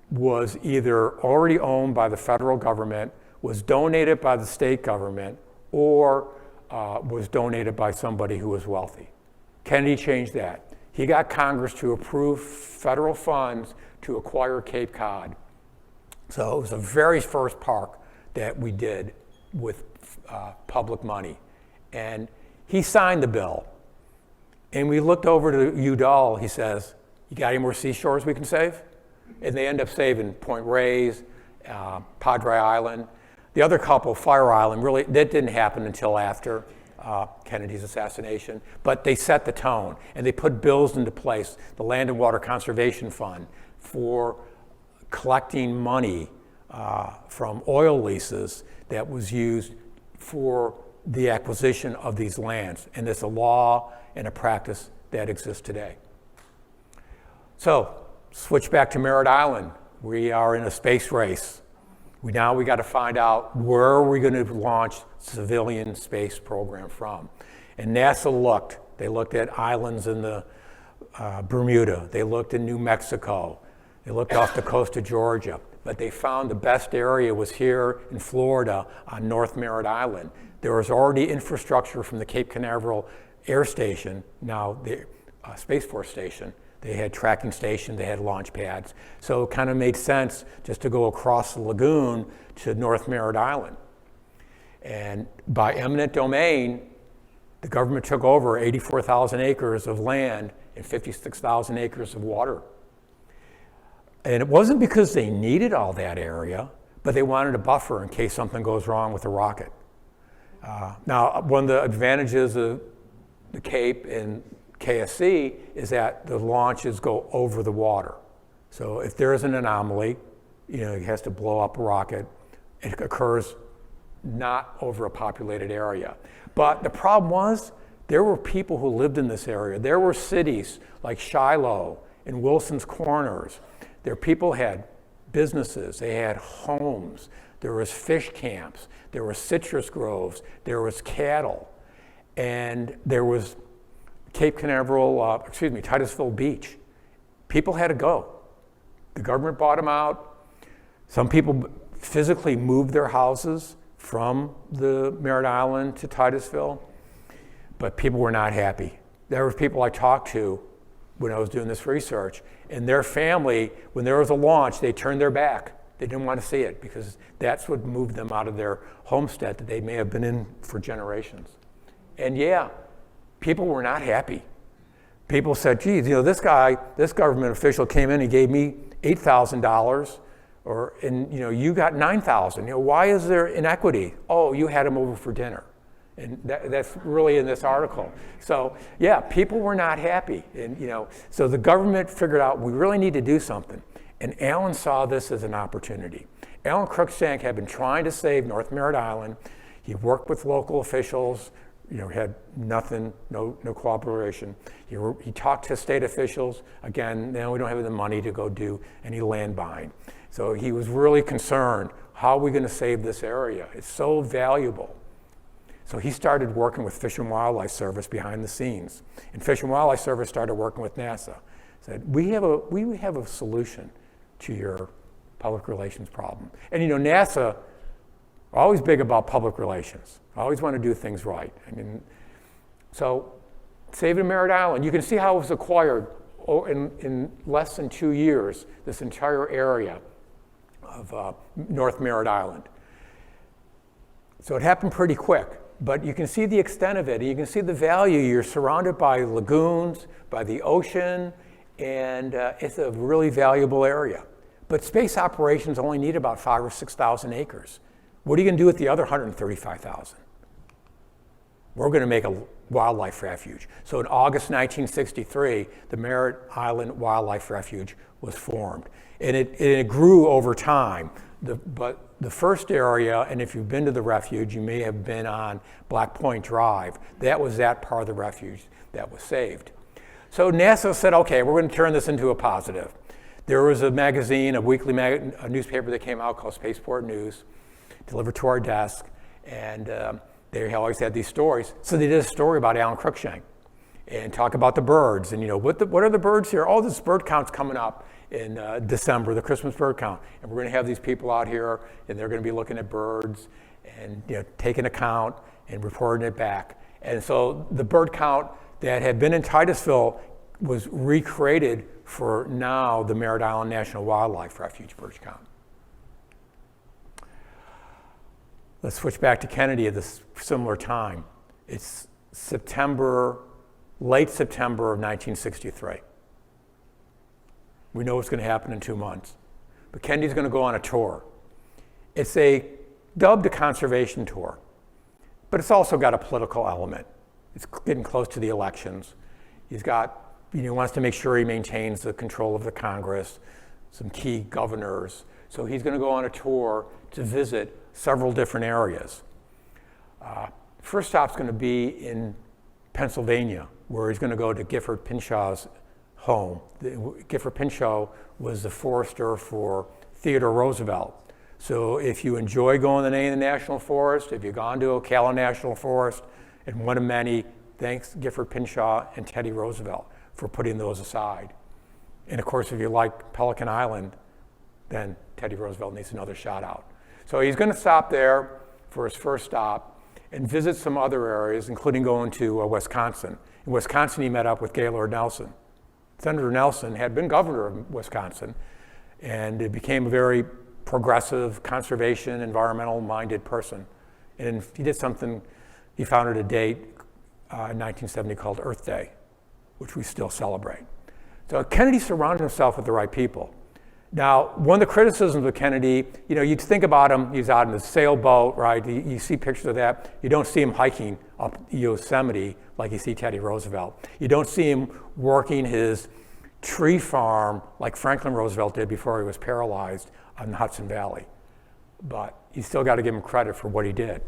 was either already owned by the federal government, was donated by the state government, or was donated by somebody who was wealthy. Kennedy changed that. He got Congress to approve federal funds to acquire Cape Cod. So it was the very first park that we did with public money. And he signed the bill. And we looked over to Udall, he says, you got any more seashores we can save? And they end up saving Point Reyes, Padre Island. The other couple, Fire Island, really, that didn't happen until after Kennedy's assassination. But they set the tone, and they put bills into place, the Land and Water Conservation Fund, for collecting money from oil leases that was used for the acquisition of these lands. And it's a law and a practice that exists today. So, switch back to Merritt Island. We are in a space race. We got to find out where we're going to launch civilian space program from. And NASA looked. They looked at islands in the Bermuda. They looked in New Mexico. They looked off the coast of Georgia. But they found the best area was here in Florida on North Merritt Island. There was already infrastructure from the Cape Canaveral Air Station, now the Space Force Station. They had tracking stations, they had launch pads. So it kind of made sense just to go across the lagoon to North Merritt Island. And by eminent domain, the government took over 84,000 acres of land and 56,000 acres of water. And it wasn't because they needed all that area, but they wanted a buffer in case something goes wrong with the rocket. Now, one of the advantages of the Cape and KSC is that the launches go over the water. So if there is an anomaly, it has to blow up a rocket, it occurs not over a populated area. But the problem was, there were people who lived in this area. There were cities like Shiloh and Wilson's Corners. There people had businesses, they had homes, there was fish camps, there were citrus groves, there was cattle, and there was Titusville Beach. People had to go. The government bought them out. Some people physically moved their houses from the Merritt Island to Titusville, but people were not happy. There were people I talked to when I was doing this research, and their family, when there was a launch, they turned their back. They didn't want to see it because that's what moved them out of their homestead that they may have been in for generations. And yeah, people were not happy. People said, geez, this government official came in and gave me $8,000, and you got $9,000. Why is there inequity? Oh, you had him over for dinner. And that's really in this article. So yeah, people were not happy. And so the government figured out we really need to do something. And Alan saw this as an opportunity. Alan Cruikshank had been trying to save North Merritt Island. He worked with local officials, had nothing, no cooperation. He talked to state officials. Again, now we don't have the money to go do any land buying. So he was really concerned, how are we going to save this area? It's so valuable. So he started working with Fish and Wildlife Service behind the scenes. And Fish and Wildlife Service started working with NASA. Said, we have a solution to your public relations problem. And NASA, always big about public relations. Always want to do things right. So Saving Merritt Island. You can see how it was acquired in less than 2 years, this entire area of North Merritt Island. So it happened pretty quick, but you can see the extent of it, and you can see the value. You're surrounded by lagoons, by the ocean, and it's a really valuable area. But space operations only need about 5,000 or 6,000 acres. What are you going to do with the other 135,000? We're going to make a wildlife refuge. So in August 1963, the Merritt Island Wildlife Refuge was formed. And it grew over time. But the first area, and if you've been to the refuge, you may have been on Black Point Drive. That was that part of the refuge that was saved. So NASA said, okay, we're going to turn this into a positive. There was a magazine, a weekly a newspaper that came out called Spaceport News, delivered to our desk, and they always had these stories. So they did a story about Alan Cruikshank and talk about the birds. And what are the birds here? Oh, this bird count's coming up in December, the Christmas bird count. And we're going to have these people out here, and they're going to be looking at birds and taking a count and reporting it back. And so the bird count that had been in Titusville was recreated for now the Merritt Island National Wildlife Refuge bird count. Let's switch back to Kennedy at this similar time. It's late September of 1963. We know what's going to happen in 2 months. But Kennedy's going to go on a tour. It's dubbed a conservation tour, but it's also got a political element. It's getting close to the elections. He wants to make sure he maintains the control of the Congress, some key governors. So he's going to go on a tour to visit several different areas. First stop's going to be in Pennsylvania, where he's going to go to Gifford Pinchaw's home. Gifford Pinchot was the forester for Theodore Roosevelt. So if you enjoy going to the National Forest, if you've gone to Ocala National Forest, and one of many, thanks Gifford Pinchot and Teddy Roosevelt for putting those aside. And of course, if you like Pelican Island, then Teddy Roosevelt needs another shout out. So he's going to stop there for his first stop and visit some other areas, including going to Wisconsin. In Wisconsin, he met up with Gaylord Nelson. Senator Nelson had been governor of Wisconsin, and it became a very progressive, conservation, environmental-minded person. And he did something, he founded a date in 1970 called Earth Day, which we still celebrate. So Kennedy surrounded himself with the right people. Now, one of the criticisms of Kennedy, you'd think about him, he's out in a sailboat, right? You see pictures of that. You don't see him hiking up Yosemite like you see Teddy Roosevelt. You don't see him working his tree farm like Franklin Roosevelt did before he was paralyzed on the Hudson Valley. But you still got to give him credit for what he did.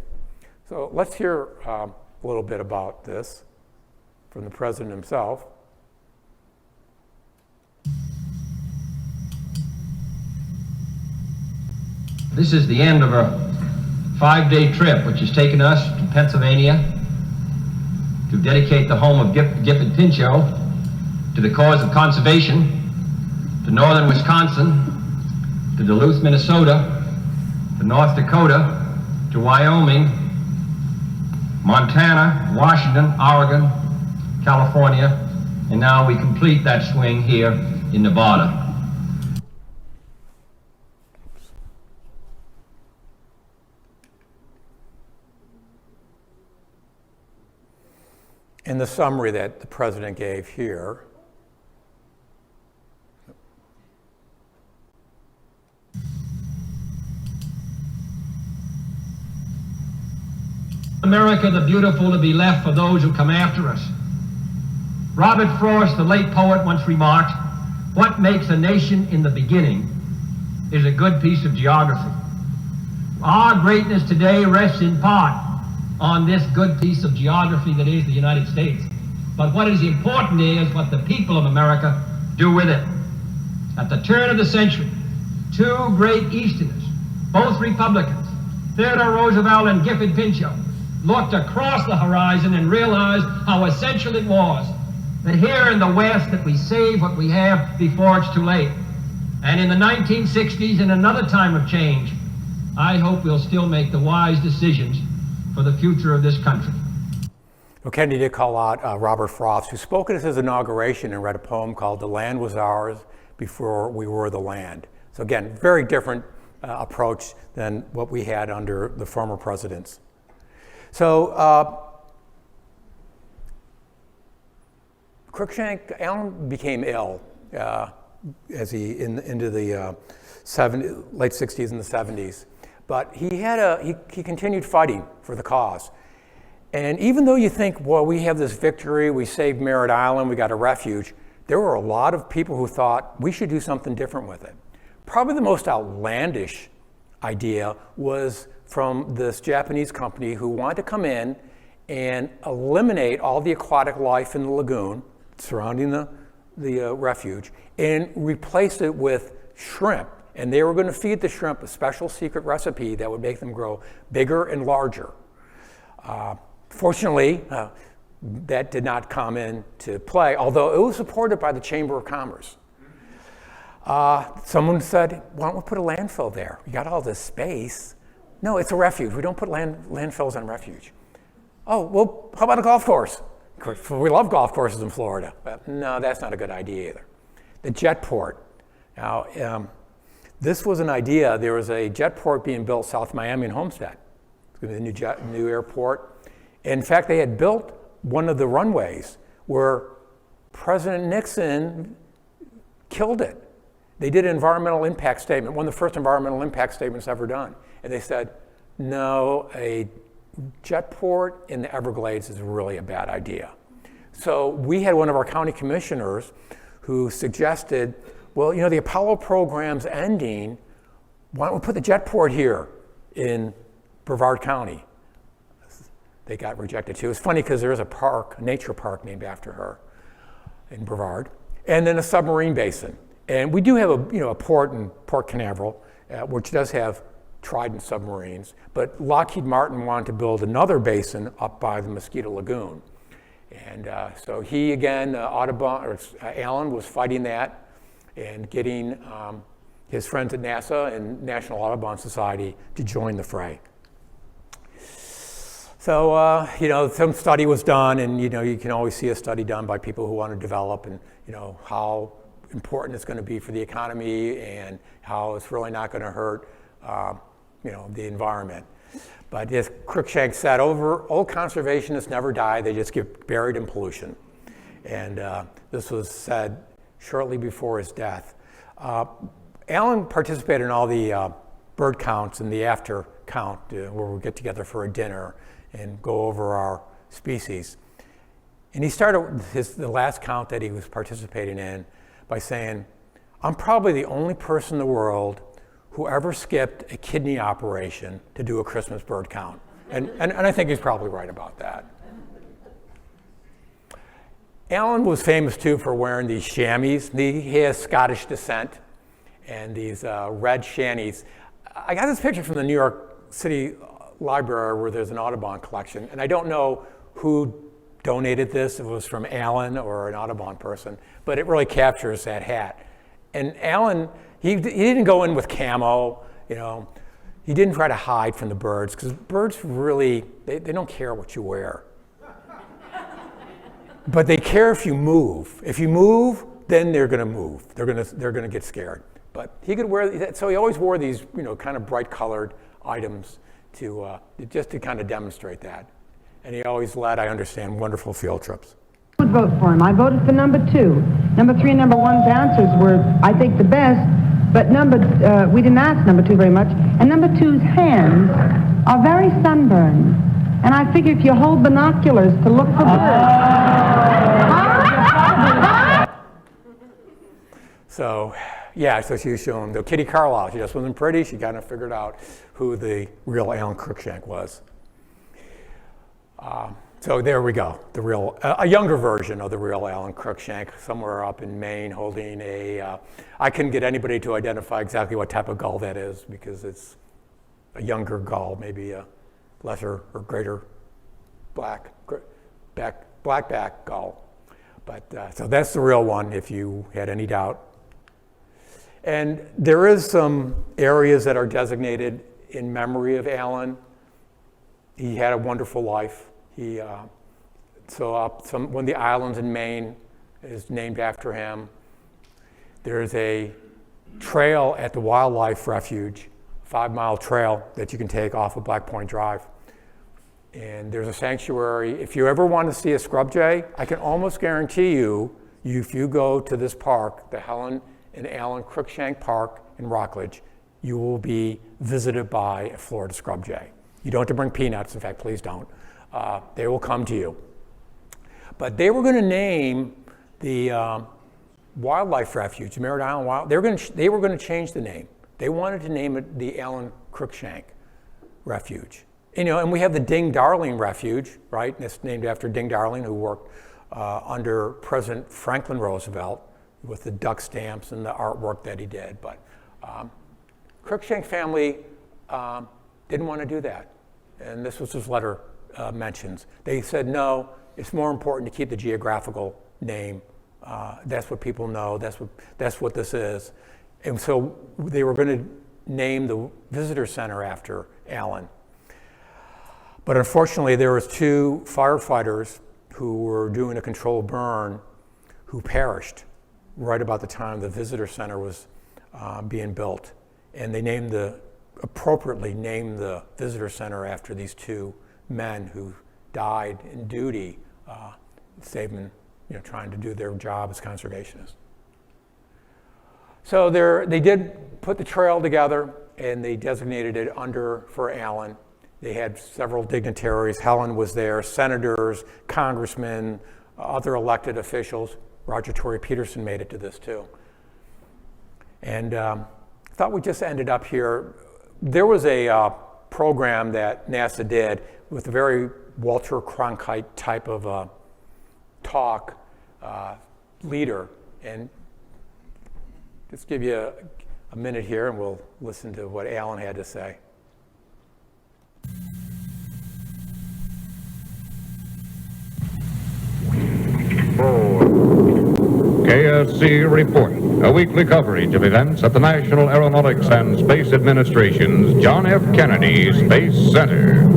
So let's hear a little bit about this from the president himself. This is the end of a 5-day trip which has taken us to Pennsylvania to dedicate the home of Gifford Pinchot to the cause of conservation, to northern Wisconsin, to Duluth, Minnesota, to North Dakota, to Wyoming, Montana, Washington, Oregon, California, and now we complete that swing here in Nevada. In the summary that the president gave here, America the beautiful to be left for those who come after us. Robert Frost, the late poet, once remarked, "What makes a nation in the beginning is a good piece of geography." Our greatness today rests in part on this good piece of geography that is the United States. But what is important is what the people of America do with it. At the turn of the century, two great Easterners, both Republicans, Theodore Roosevelt and Gifford Pinchot, looked across the horizon and realized how essential it was that here in the West that we save what we have before it's too late. And in the 1960s, in another time of change, I hope we'll still make the wise decisions for the future of this country. Well, Kennedy did call out Robert Frost, who spoke at his inauguration and read a poem called "The Land Was Ours Before We Were the Land." So again, very different approach than what we had under the former presidents. So Allen became ill as he into the late 60s and the 70s, but he continued fighting for the cause. And even though you think, well, we have this victory, we saved Merritt Island, we got a refuge, there were a lot of people who thought we should do something different with it. Probably the most outlandish idea was from this Japanese company who wanted to come in and eliminate all the aquatic life in the lagoon surrounding the refuge and replace it with shrimp. And they were going to feed the shrimp a special secret recipe that would make them grow bigger and larger. Fortunately, that did not come into play, although it was supported by the Chamber of Commerce. Someone said, why don't we put a landfill there? You got all this space. No, it's a refuge. We don't put landfills on refuge. Oh, well, how about a golf course? Of course, we love golf courses in Florida. But no, that's not a good idea either. The jet port. Now, this was an idea. There was a jet port being built south of Miami and Homestead. It's going to be a new airport. In fact, they had built one of the runways where President Nixon killed it. They did an environmental impact statement, one of the first environmental impact statements ever done. And they said, no, a jet port in the Everglades is really a bad idea. So we had one of our county commissioners who suggested, well, the Apollo program's ending, why don't we put the jet port here in Brevard County? They got rejected too. It's funny because there is a nature park named after her in Brevard, and then a submarine basin. And we do have a port in Port Canaveral, which does have Trident submarines, but Lockheed Martin wanted to build another basin up by the Mosquito Lagoon. And so he, again, Allen was fighting that and getting his friends at NASA and National Audubon Society to join the fray. So, some study was done, and, you can always see a study done by people who want to develop and, how important it's going to be for the economy and how it's really not going to hurt, the environment. But as Cruikshank said, old conservationists never die, they just get buried in pollution. And this was said shortly before his death. Allen participated in all the bird counts and the after count where we get together for a dinner and go over our species. And he started the last count that he was participating in by saying, I'm probably the only person in the world who ever skipped a kidney operation to do a Christmas bird count. And I think he's probably right about that. Allen was famous too for wearing these chamois. He has Scottish descent and these red chamois. I got this picture from the New York City Library where there's an Audubon collection, and I don't know who donated this, if it was from Allen or an Audubon person, but it really captures that hat. And Allen, he didn't go in with camo, he didn't try to hide from the birds, because birds really, they don't care what you wear. But they care if you move. If you move, then they're gonna move. They're gonna get scared. But he could wear, so he always wore these, kind of bright colored items just to kind of demonstrate that. And he always led, I understand, wonderful field trips. I would vote for him. I voted for number 2. Number 3 and number 1's answers were, I think, the best, but we didn't ask number 2 very much. And number 2's hands are very sunburned. And I figure if you hold binoculars to look for birds. So she was showing, though Kitty Carlisle, she just wasn't pretty, she kind of figured out who the real Allen Cruikshank was. So there we go, a younger version of the real Allen Cruikshank, somewhere up in Maine holding I couldn't get anybody to identify exactly what type of gull that is because it's a younger gull, maybe a lesser or greater blackback gull. But so that's the real one if you had any doubt. And there is some areas that are designated in memory of Allen. He had a wonderful life. one of the islands in Maine is named after him. There's a trail at the Wildlife Refuge, 5-mile trail that you can take off of Black Point Drive. And there's a sanctuary. If you ever want to see a scrub jay, I can almost guarantee you, if you go to this park, the Helen and Alan Cruikshank Park in Rockledge, you will be visited by a Florida scrub jay. You don't have to bring peanuts. In fact, please don't. They will come to you. But they were going to name the Wildlife Refuge, Merritt Island Wild. They were going to change the name. They wanted to name it the Alan Cruikshank Refuge. And we have the Ding Darling Refuge, right? And it's named after Ding Darling, who worked under President Franklin Roosevelt with the duck stamps and the artwork that he did. But Cruikshank family didn't want to do that. And this was his letter mentions. They said, no, it's more important to keep the geographical name. That's what people know. That's what this is. And so they were going to name the visitor center after Alan. But unfortunately, there was 2 firefighters who were doing a controlled burn who perished right about the time the visitor center was being built. And they appropriately named the visitor center after these 2 men who died in duty, saving, trying to do their job as conservationists. So they did put the trail together, and they designated it for Alan. They had several dignitaries. Helen was there, senators, congressmen, other elected officials. Roger Tory Peterson made it to this too. And I thought we just ended up here. There was a program that NASA did with a very Walter Cronkite type of talk leader. And just give you a minute here and we'll listen to what Alan had to say. KSC Report, a weekly coverage of events at the National Aeronautics and Space Administration's John F. Kennedy Space Center.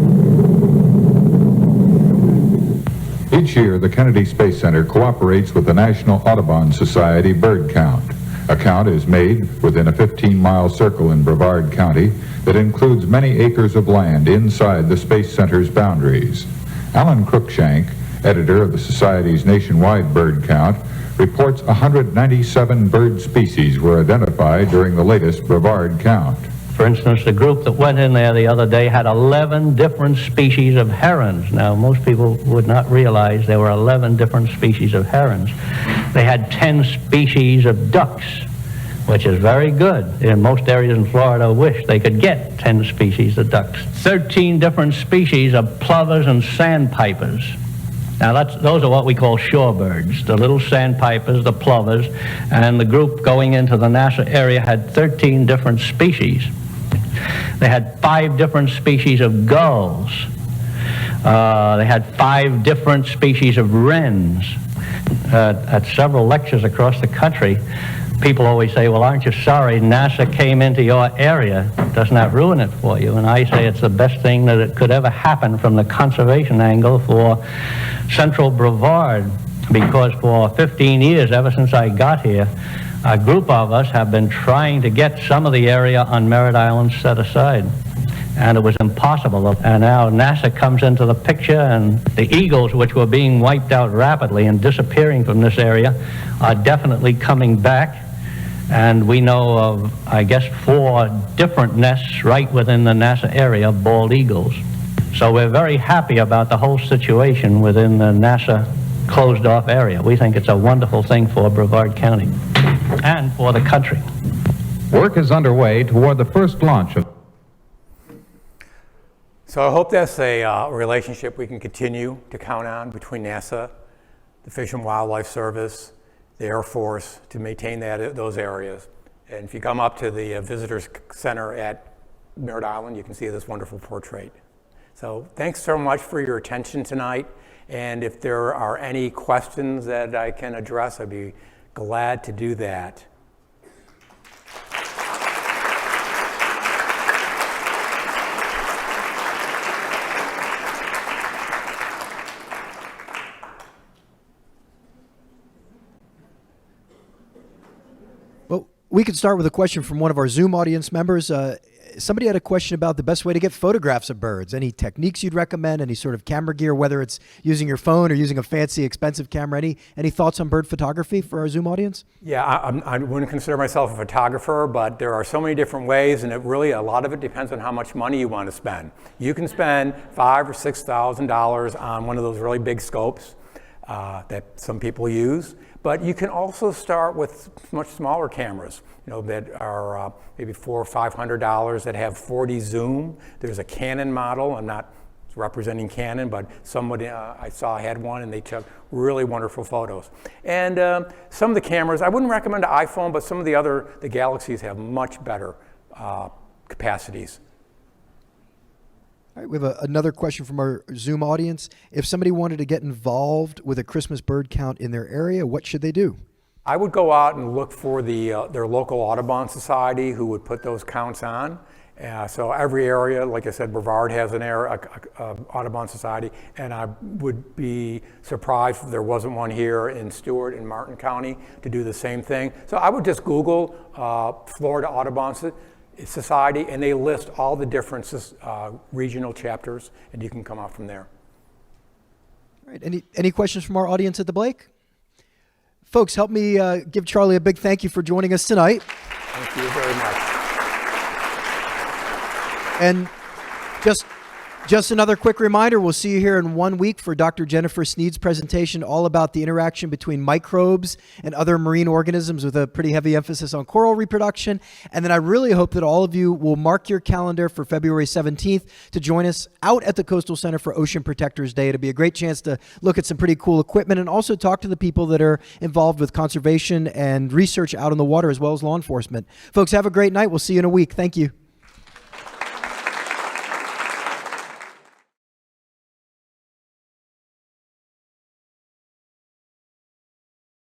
Each year, the Kennedy Space Center cooperates with the National Audubon Society bird count. A count is made within a 15-mile circle in Brevard County that includes many acres of land inside the Space Center's boundaries. Alan Cruikshank, editor of the Society's nationwide bird count, reports 197 bird species were identified during the latest Brevard count. For instance, the group that went in there the other day had 11 different species of herons. Now, most people would not realize there were 11 different species of herons. They had 10 species of ducks, which is very good. In most areas in Florida wish they could get 10 species of ducks. 13 different species of plovers and sandpipers. Now, those are what we call shorebirds, the little sandpipers, the plovers, and the group going into the NASA area had 13 different species. They had 5 different species of gulls. They had 5 different species of wrens. At several lectures across the country, people always say, well, aren't you sorry NASA came into your area? Doesn't that ruin it for you? And I say it's the best thing that it could ever happen from the conservation angle for Central Brevard, because for 15 years, ever since I got here, a group of us have been trying to get some of the area on Merritt Island set aside. And it was impossible. And now NASA comes into the picture, and the eagles, which were being wiped out rapidly and disappearing from this area, are definitely coming back. And we know of, I guess, 4 different nests right within the NASA area of bald eagles. So we're very happy about the whole situation within the NASA closed-off area. We think it's a wonderful thing for Brevard County and for the country. Work is underway toward the first launch of... So I hope that's a relationship we can continue to count on between NASA, the Fish and Wildlife Service, the Air Force, to maintain those areas. And if you come up to the Visitors Center at Merritt Island, you can see this wonderful portrait. So thanks so much for your attention tonight. And if there are any questions that I can address, I'd be glad to do that. We could start with a question from one of our Zoom audience members. Somebody had a question about the best way to get photographs of birds. Any techniques you'd recommend? Any sort of camera gear, whether it's using your phone or using a fancy, expensive camera? Any thoughts on bird photography for our Zoom audience? Yeah, I wouldn't consider myself a photographer, but there are so many different ways, and a lot of it depends on how much money you want to spend. You can spend $5,000 or $6,000 on one of those really big scopes that some people use, but you can also start with much smaller cameras, that are maybe $400 or $500 that have 40 zoom. There's a Canon model. I'm not representing Canon, but somebody I saw had one, and they took really wonderful photos. And some of the cameras, I wouldn't recommend an iPhone, but some of the Galaxies have much better capacities. All right, we have another question from our Zoom audience. If somebody wanted to get involved with a Christmas bird count in their area, what should they do? I would go out and look for their local Audubon Society who would put those counts on. So every area, like I said, Brevard has an Audubon Society, and I would be surprised if there wasn't one here in Stewart and Martin County to do the same thing. So I would just Google Florida Audubon Society, and they list all the different regional chapters, and you can come out from there. All right, any questions from our audience at the Blake? Folks, help me give Charlie a big thank you for joining us tonight. Thank you very much. And just another quick reminder, we'll see you here in 1 week for Dr. Jennifer Sneed's presentation all about the interaction between microbes and other marine organisms with a pretty heavy emphasis on coral reproduction. And then I really hope that all of you will mark your calendar for February 17th to join us out at the Coastal Center for Ocean Protectors Day. It'll be a great chance to look at some pretty cool equipment and also talk to the people that are involved with conservation and research out on the water as well as law enforcement. Folks, have a great night. We'll see you in a week. Thank you.